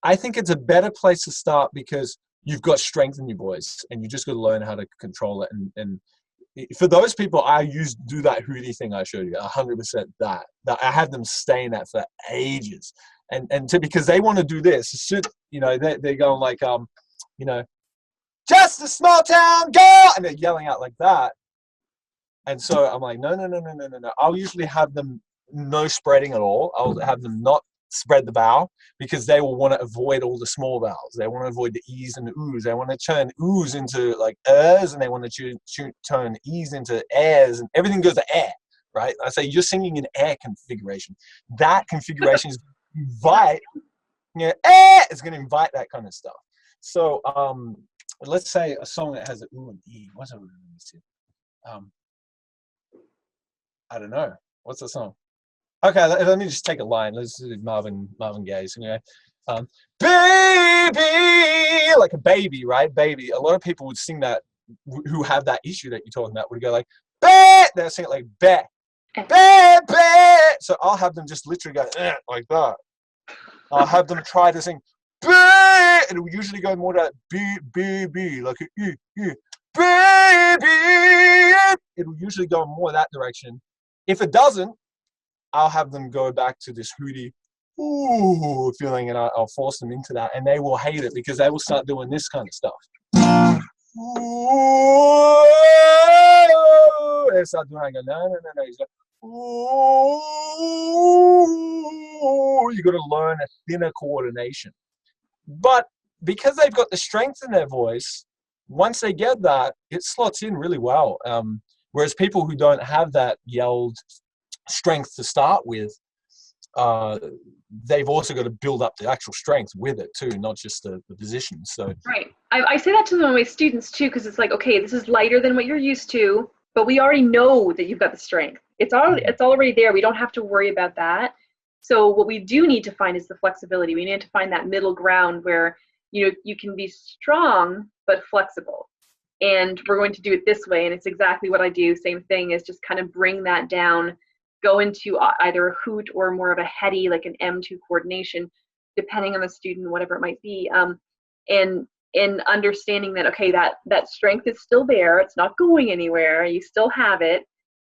I think it's a better place to start, because you've got strength in your voice, and you just got to learn how to control it. And for those people, I do that hootie thing I showed you, 100% that I have them staying that for ages, because they want to do this. They're going like, just a small town girl, and they're yelling out like that. And so I'm like, no. I'll usually have them no spreading at all. I'll have them not spread the vowel, because they will want to avoid all the small vowels. They want to avoid the e's and the oo's. They want to turn oo's into like ers, and they want to turn e's into airs, and everything goes to air, right? I say you're singing in air configuration. That configuration is invite, air is going to invite that kind of stuff. So let's say a song that has an ooh and e. What's it? I don't know. What's the song? Okay, let me just take a line. Let's do Marvin Gaye's. Baby, like a baby, right? Baby. A lot of people would sing that, who have that issue that you're talking about, would go like, ba. They'll sing it like, ba, ba, ba. So I'll have them just literally go like that. I'll have them try to sing, ba. It will usually go more to that, b, like a e, baby. It will usually go more that direction. If it doesn't, I'll have them go back to this hooty ooh feeling, and I'll force them into that, and they will hate it because they will start doing this kind of stuff. Ooh, they start doing it. I go, no. He's like, ooh. You got to learn a thinner coordination. But because they've got the strength in their voice, once they get that, it slots in really well. Whereas people who don't have that yelled strength to start with, they've also got to build up the actual strength with it too, not just the position. So right, I say that to my students too, because it's like, okay, this is lighter than what you're used to, but we already know that you've got the strength. It's already there. We don't have to worry about that. So what we do need to find is the flexibility. We need to find that middle ground where you can be strong but flexible. And we're going to do it this way, and it's exactly what I do. Same thing, is just kind of bring that down, go into either a hoot or more of a heady, like an M2 coordination, depending on the student, whatever it might be. And understanding that, okay, that strength is still there. It's not going anywhere. You still have it.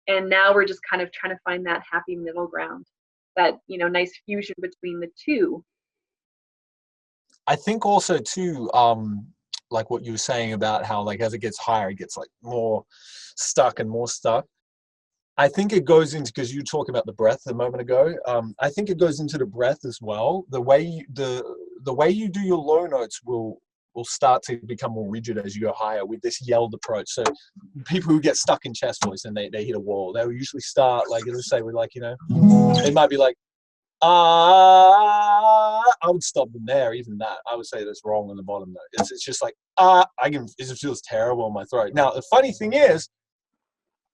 And now we're just kind of trying to find that happy middle ground, that, nice fusion between the two. I think also too, like what you were saying about how, like, as it gets higher, it gets like more stuck and more stuck. I think it goes into, because you talked about the breath a moment ago. I think it goes into the breath as well. The way you do your low notes will start to become more rigid as you go higher with this yelled approach. So people who get stuck in chest voice and they hit a wall, they will usually start, like, let's say, with, like, it might be like, I would stop them there. Even that, I would say that's wrong on the bottom note. It's just like, it feels terrible in my throat. Now, the funny thing is,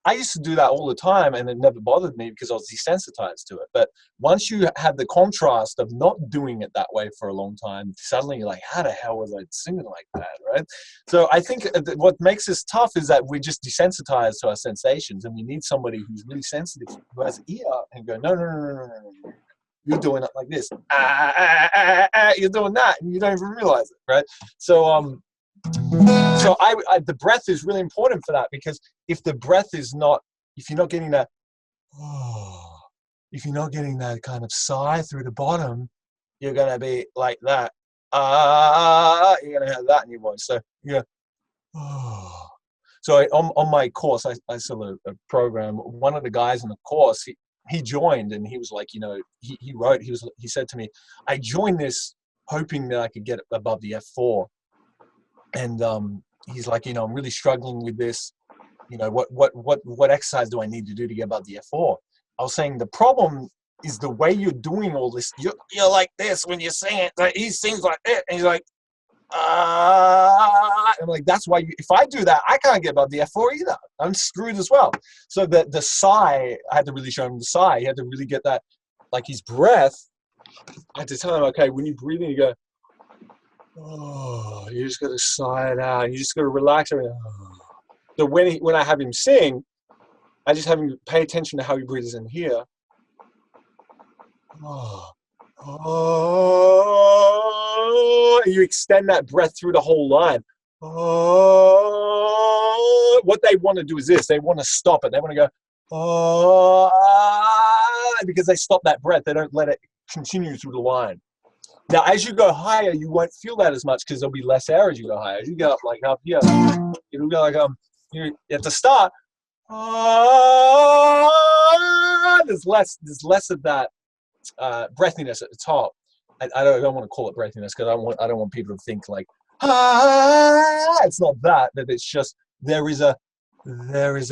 I used to do that all the time, and it never bothered me because I was desensitized to it. But once you have the contrast of not doing it that way for a long time, suddenly you're like, how the hell was I singing like that, right? So I think what makes this tough is that we're just desensitized to our sensations, and we need somebody who's really sensitive, who has an ear, and go, no. You're doing it like this. You're doing that, and you don't even realize it, right? So the breath is really important for that, because if the breath is not, if you're not getting that, if you're not getting that kind of sigh through the bottom, you're going to be like that. You're going to have that in your voice. So So on my course, I saw a program. One of the guys in the course, he joined, and he was like, he said to me, I joined this hoping that I could get above the F4. And he's like, I'm really struggling with this. What exercise do I need to do to get above the F4? I was saying the problem is the way you're doing all this. You're like this when you sing it. Like, he sings like it, and he's like, I'm like, that's why if I do that, I can't get above the F4 either. I'm screwed as well. So the sigh, I had to really show him the sigh. He had to really get that, like, his breath. I had to tell him, okay, when you breathe in, you go, you just got to sigh it out. You just got to relax everything. So when I have him sing, I just have him pay attention to how he breathes in here. You extend that breath through the whole line. What they want to do is this. They want to stop it. They want to go, because they stop that breath. They don't let it continue through the line. Now, as you go higher, you won't feel that as much because there'll be less air as you go higher. As you go up, like up here, it'll go like you at the start. There's less of that breathiness at the top. I don't want to call it breathiness because I don't want people to think like, ah, it's not that, but it's just there is a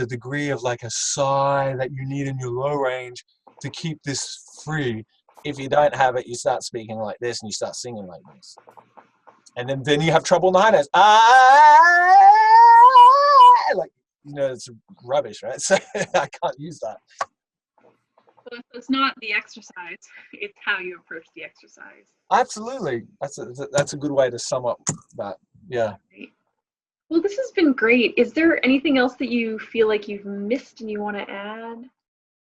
degree of like a sigh that you need in your low range to keep this free. If you don't have it, you start speaking like this and you start singing like this. And then you have trouble in the high notes. Like, it's rubbish, right? So I can't use that. So it's not the exercise, it's how you approach the exercise. Absolutely. That's a good way to sum up that. Yeah. Great. Well, this has been great. Is there anything else that you feel like you've missed and you want to add?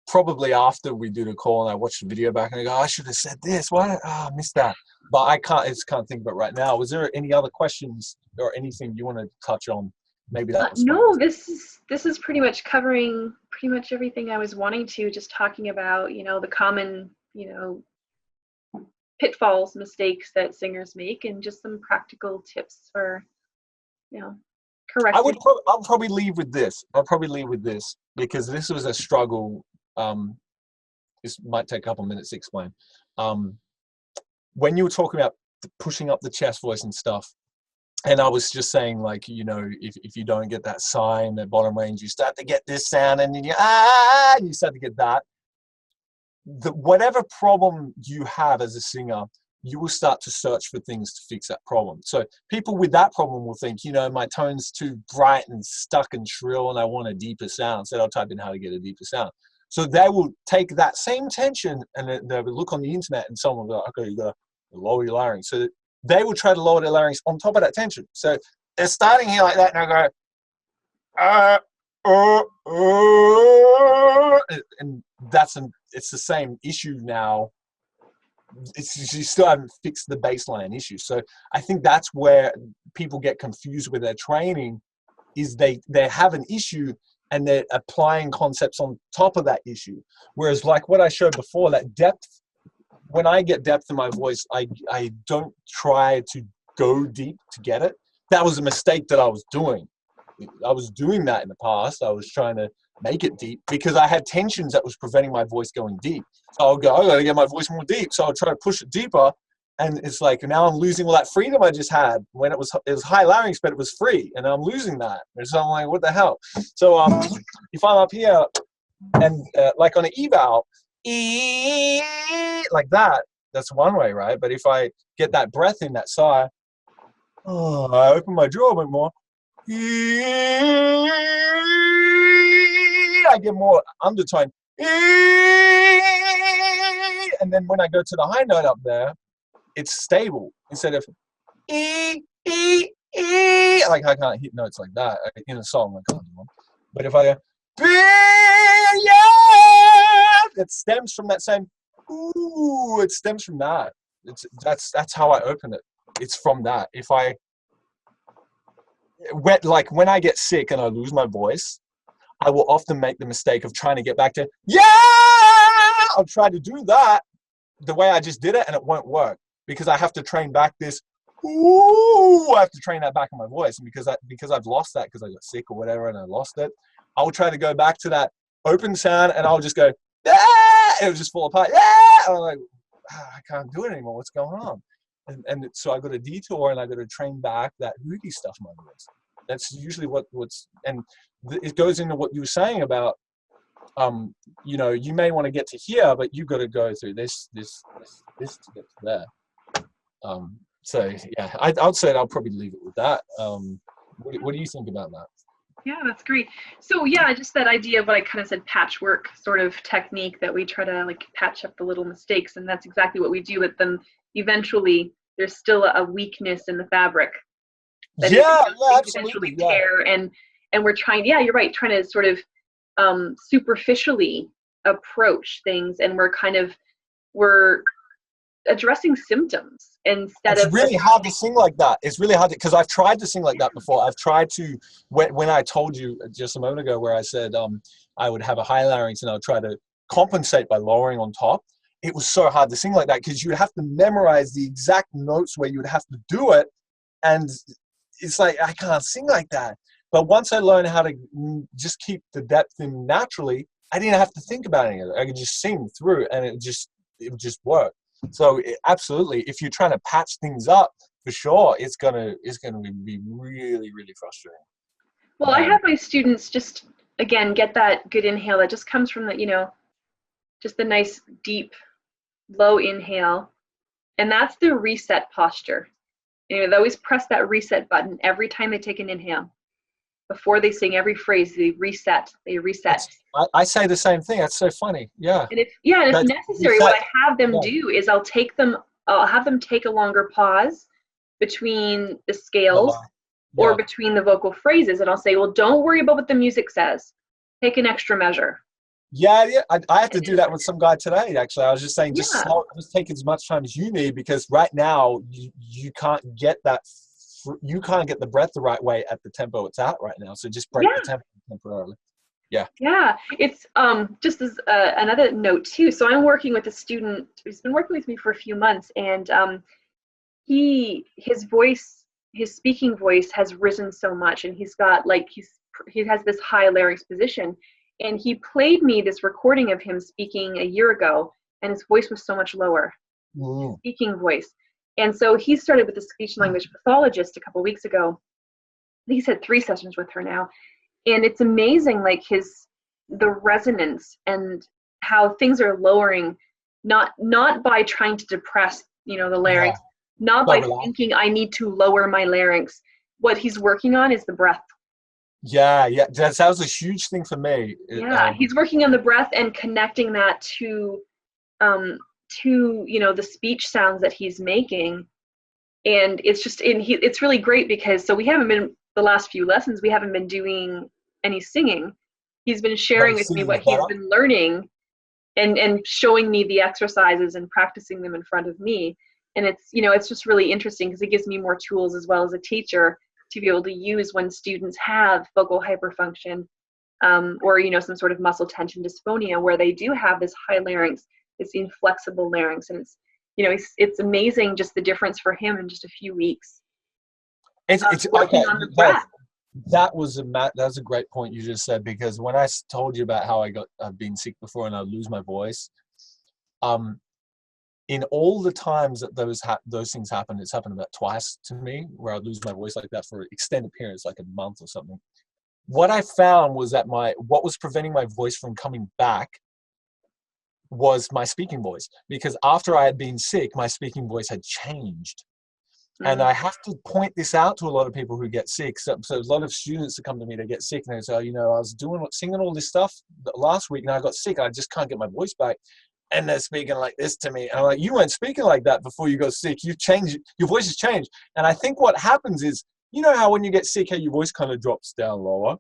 Probably after we do the call and I watch the video back and I go, I should have said this. Why? I missed that. But I just can't think of it right now. Was there any other questions or anything you want to touch on? Maybe that was no. This is pretty much covering pretty much everything I was wanting to. Just talking about the common pitfalls, mistakes that singers make, and just some practical tips for correcting. I'll probably leave with this. Because this was a struggle. This might take a couple minutes to explain. When you were talking about pushing up the chest voice and stuff, and I was just saying, like, if you don't get that sigh in the bottom range, you start to get this sound, and then you start to get that. Whatever problem you have as a singer, you will start to search for things to fix that problem. So people with that problem will think, my tone's too bright and stuck and shrill, and I want a deeper sound. So they'll type in how to get a deeper sound. So they will take that same tension and they'll look on the internet, and someone will go, okay, you got to lower your larynx. So they will try to lower their larynx on top of that tension. So they're starting here like that, and I go, and it's the same issue now. You still haven't fixed the baseline issue. So I think that's where people get confused with their training, is they have an issue and they're applying concepts on top of that issue. Whereas like what I showed before, that depth, when I get depth in my voice, I don't try to go deep to get it. That was a mistake that I was doing. I was doing that in the past. I was trying to make it deep because I had tensions that was preventing my voice going deep. So I'll go, I gotta get my voice more deep. So I'll try to push it deeper. And it's like, now I'm losing all that freedom I just had when it was high larynx, but it was free. And I'm losing that. And so I'm like, what the hell? So if I'm up here and like on an eval, like that, that's one way, right? But if I get that breath in, that sigh, I open my jaw a bit more, I get more undertone. And then when I go to the high note up there, it's stable instead of like I can't hit notes like that in a song. I can't do one. But if I go, it stems from that same it stems from that. That's how I open it. It's from that. If I when I get sick and I lose my voice, I will often make the mistake of trying to get back to I'll try to do that the way I just did it, and it won't work because I have to train back this I have to train that back in my voice. And because I've lost that because I got sick or whatever and I lost it, I'll try to go back to that open sound and I'll just go and it'll just fall apart. And I'm like, I can't do it anymore. What's going on? And so I got a detour and I got to train back that hooty stuff in my voice. That's usually what's it goes into what you were saying about you may want to get to here, but you got to go through this to get to there. So yeah, I'd say I'll probably leave it with that. What do you think about that? Yeah, that's great. So yeah, just that idea of what I kind of said, patchwork sort of technique that we try to like patch up the little mistakes, and that's exactly what we do. But then eventually, there's still a weakness in the fabric. That eventually tear, and we're trying. Yeah, you're right. Trying to sort of superficially approach things, and we're addressing symptoms instead of. It's really hard to sing like that. It's really hard because I've tried to sing like that before. I've tried to when I told you just a moment ago where I said I would have a high larynx and I would try to compensate by lowering on top. It was so hard to sing like that because you would have to memorize the exact notes where you would have to do it, and it's like I can't sing like that. But once I learned how to just keep the depth in naturally, I didn't have to think about any of it. I could just sing through, and it it would just work. So absolutely, if you're trying to patch things up, for sure, it's gonna be really, really frustrating. Well, I have my students just, again, get that good inhale that just comes from the, just the nice deep low inhale, and that's the reset posture. They always press that reset button every time they take an inhale. Before they sing every phrase, they reset. I say the same thing. That's so funny. Yeah. And if necessary, what I have them do is I'll have them take a longer pause between the scales or between the vocal phrases, and I'll say, well, don't worry about what the music says. Take an extra measure. Yeah. I have to do that with some guy today, actually. I was just saying, just take as much time as you need, because right now you can't get that. You can't get the breath the right way at the tempo it's at right now. So just break the tempo temporarily. Yeah. Yeah. It's just as another note too. So I'm working with a student who's been working with me for a few months, and his speaking voice has risen so much, and he's got he has this high larynx position, and he played me this recording of him speaking a year ago, and his voice was so much lower. Speaking voice. And so he started with a speech language pathologist a couple of weeks ago. He's had 3 sessions with her now, and it's amazing, like the resonance and how things are lowering, not by trying to depress the larynx, not by thinking I need to lower my larynx. What he's working on is the breath. Yeah, that was a huge thing for me. He's working on the breath and connecting that to the speech sounds that he's making. And it's really great, because so we haven't been, the last few lessons, we haven't been doing any singing. He's been sharing with me what he's been learning and showing me the exercises and practicing them in front of me. And it's just really interesting, because it gives me more tools as well as a teacher to be able to use when students have vocal hyperfunction, or some sort of muscle tension dysphonia, where they do have this high larynx, this inflexible larynx, and it's amazing just the difference for him in just a few weeks. It's working on the breath. That was a great point you just said, because when I told you about how I've been sick before and I lose my voice, in all the times that those things happen, it's happened about twice to me, where I lose my voice like that for extended periods, like a month or something. What I found was that what was preventing my voice from coming back was my speaking voice, because after I had been sick, my speaking voice had changed. And I have to point this out to a lot of people who get sick. So a lot of students that come to me, they get sick, and they say, I was singing all this stuff last week, and I got sick. I just can't get my voice back. And they're speaking like this to me. And I'm like, you weren't speaking like that before you got sick. You've changed. Your voice has changed. And I think what happens is, how when you get sick, how your voice kind of drops down lower?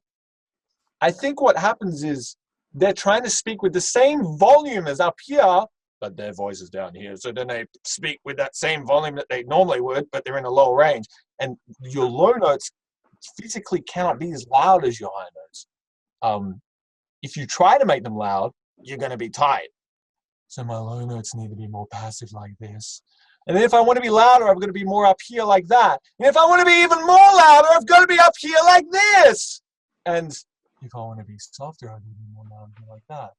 I think what happens is they're trying to speak with the same volume as up here, but their voice is down here. So then they speak with that same volume that they normally would, but they're in a low range. And your low notes physically cannot be as loud as your high notes. If you try to make them loud, you're going to be tight. So my low notes need to be more passive like this. And then if I want to be louder, I'm going to be more up here like that. And if I want to be even more louder, I've got to be up here like this. And if I want to be softer, I'll be more louder like that.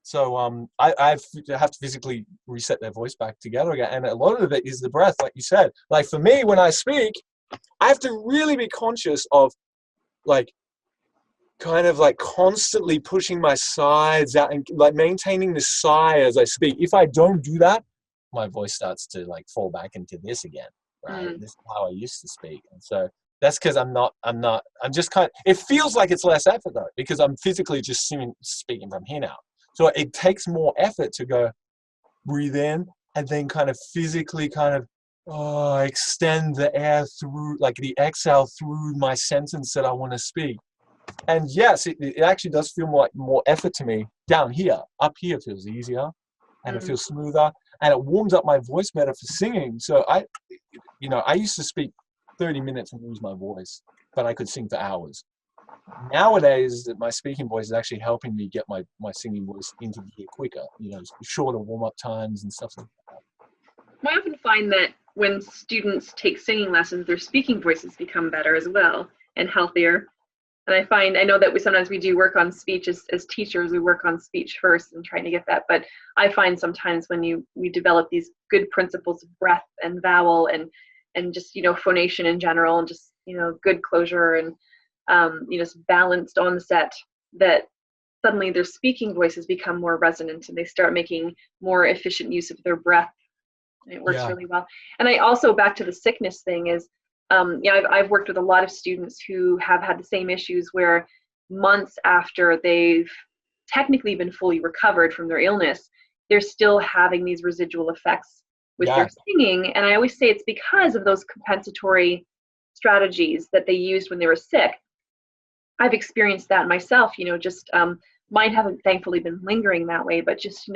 So I have to physically reset their voice back together again. And a lot of it is the breath, like you said. Like for me, when I speak, I have to really be conscious of kind of constantly pushing my sides out and maintaining the sigh as I speak. If I don't do that, my voice starts to fall back into this again, right? This is how I used to speak. And so that's because I'm just it feels like it's less effort though, because I'm physically just speaking from here now. So it takes more effort to go breathe in and then kind of physically extend the air through, the exhale through my sentence that I want to speak. And yes, it actually does feel more effort to me down here. Up here feels easier, and it feels smoother, and it warms up my voice better for singing. So I used to speak 30 minutes and lose my voice, but I could sing for hours. Nowadays, my speaking voice is actually helping me get my singing voice into gear quicker. Shorter warm-up times and stuff like that. I often find that when students take singing lessons, their speaking voices become better as well and healthier. And I know that sometimes we do work on speech as teachers, we work on speech first and trying to get that. But I find sometimes when we develop these good principles of breath and vowel and just, phonation in general, and just, good closure and, just balanced onset, that suddenly their speaking voices become more resonant and they start making more efficient use of their breath. And it works really well. And I also, back to the sickness thing, is I've worked with a lot of students who have had the same issues where months after they've technically been fully recovered from their illness, they're still having these residual effects with their singing. And I always say it's because of those compensatory strategies that they used when they were sick. I've experienced that myself, just mine haven't thankfully been lingering that way, but just,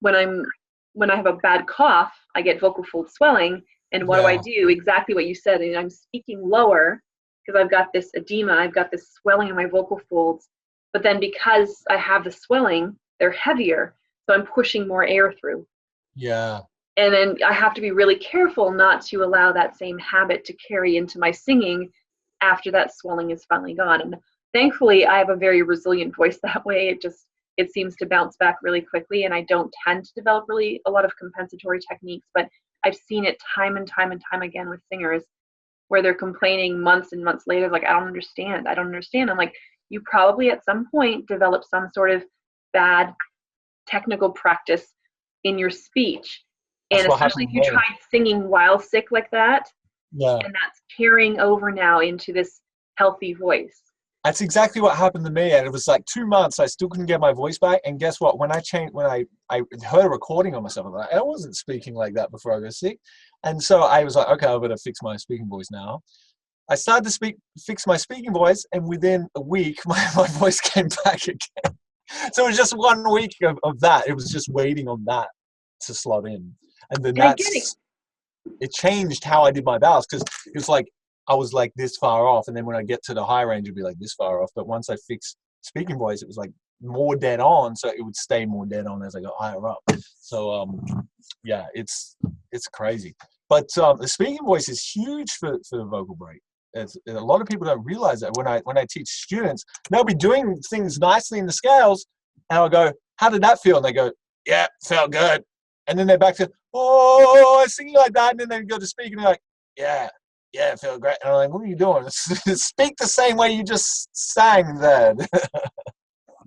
when I have a bad cough, I get vocal fold swelling. And what do I do? Exactly what you said. And I'm speaking lower because I've got this edema, I've got this swelling in my vocal folds. But then because I have the swelling, they're heavier. So I'm pushing more air through. Yeah. And then I have to be really careful not to allow that same habit to carry into my singing after that swelling is finally gone. And thankfully, I have a very resilient voice that way. It seems to bounce back really quickly, and I don't tend to develop really a lot of compensatory techniques, but I've seen it time and time and time again with singers where they're complaining months and months later, like, I don't understand. I'm like, you probably at some point developed some sort of bad technical practice in your speech. And especially if you tried singing while sick like that, and that's carrying over now into this healthy voice. That's exactly what happened to me. And it was like 2 months, I still couldn't get my voice back. And guess what? When I heard a recording of myself, I wasn't speaking like that before I got sick. And so I was like, okay, I better fix my speaking voice now. I started to fix my speaking voice, and within a week, my voice came back again. So it was just 1 week of that. It was just waiting on that to slot in. And then it changed how I did my vowels, because it was like I was like this far off, and then when I get to the high range, it'd be like this far off. But once I fixed speaking voice, it was like more dead on, so it would stay more dead on as I got higher up. So it's crazy. But the speaking voice is huge for the vocal break. A lot of people don't realize that. When I teach students, they'll be doing things nicely in the scales, and I'll go, "How did that feel?" And they go, "Yeah, felt good." And then they're back to, "Oh, I sing like that." And then they go to speak, and they're like, "Yeah, it felt great." And I'm like, "What are you doing? Speak the same way you just sang then."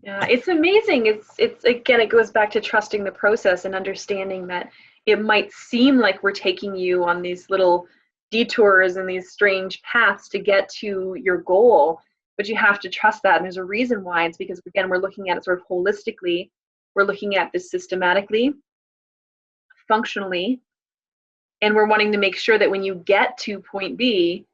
Yeah, it's amazing. It's again, it goes back to trusting the process and understanding that it might seem like we're taking you on these little detours and these strange paths to get to your goal, but you have to trust that. And there's a reason why. It's because, again, we're looking at it sort of holistically. We're looking at this systematically, functionally, and we're wanting to make sure that when you get to point B,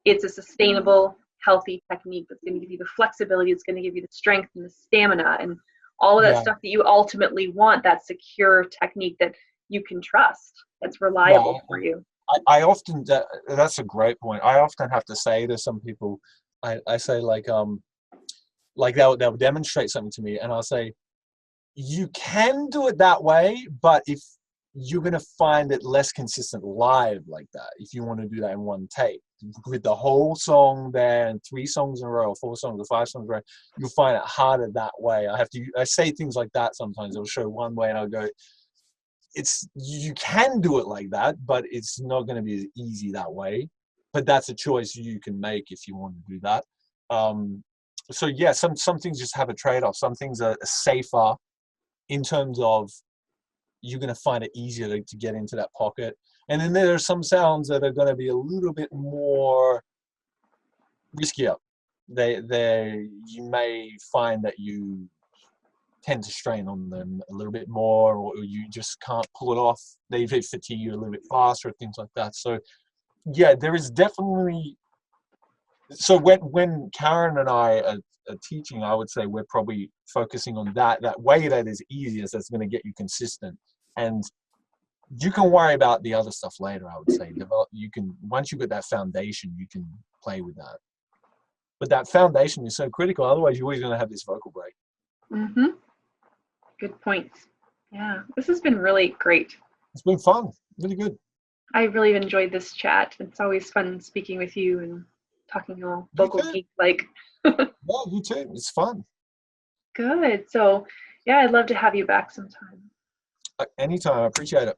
it's a sustainable, healthy technique that's going to give you the flexibility, it's going to give you the strength and the stamina and all of that stuff that you ultimately want, that secure technique that you can trust, that's reliable for you. I often, that's a great point. I often have to say to some people, I say like they'll demonstrate something to me, and I'll say, you can do it that way, but if you're going to find it less consistent live like that, if you want to do that in one take with the whole song there and 3 songs in a row, or 4 songs or 5 songs in a row, you'll find it harder that way. I say things like that sometimes. I'll show one way and I'll go, you can do it like that, but it's not going to be as easy that way. But that's a choice you can make if you want to do that. So yeah, some things just have a trade-off. Some things are safer in terms of you're going to find it easier to get into that pocket. And then there are some sounds that are going to be a little bit more riskier. You may find that you tend to strain on them a little bit more, or you just can't pull it off. They fatigue you a little bit faster, things like that. So yeah, there is definitely, so when Karyn and I are teaching, I would say we're probably focusing on that way that is easiest, that's going to get you consistent. And you can worry about the other stuff later, I would say. Once you get that foundation, you can play with that. But that foundation is so critical, otherwise you're always going to have this vocal break. Mm-hmm. Good points. Yeah, this has been really great. It's been fun, really good. I really enjoyed this chat. It's always fun speaking with you and talking all You vocal too. geek like. Yeah, you too. It's fun. Good. So yeah, I'd love to have you back sometime. Anytime. I appreciate it.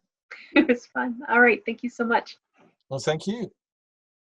It was fun. All right. Thank you so much. Well, thank you.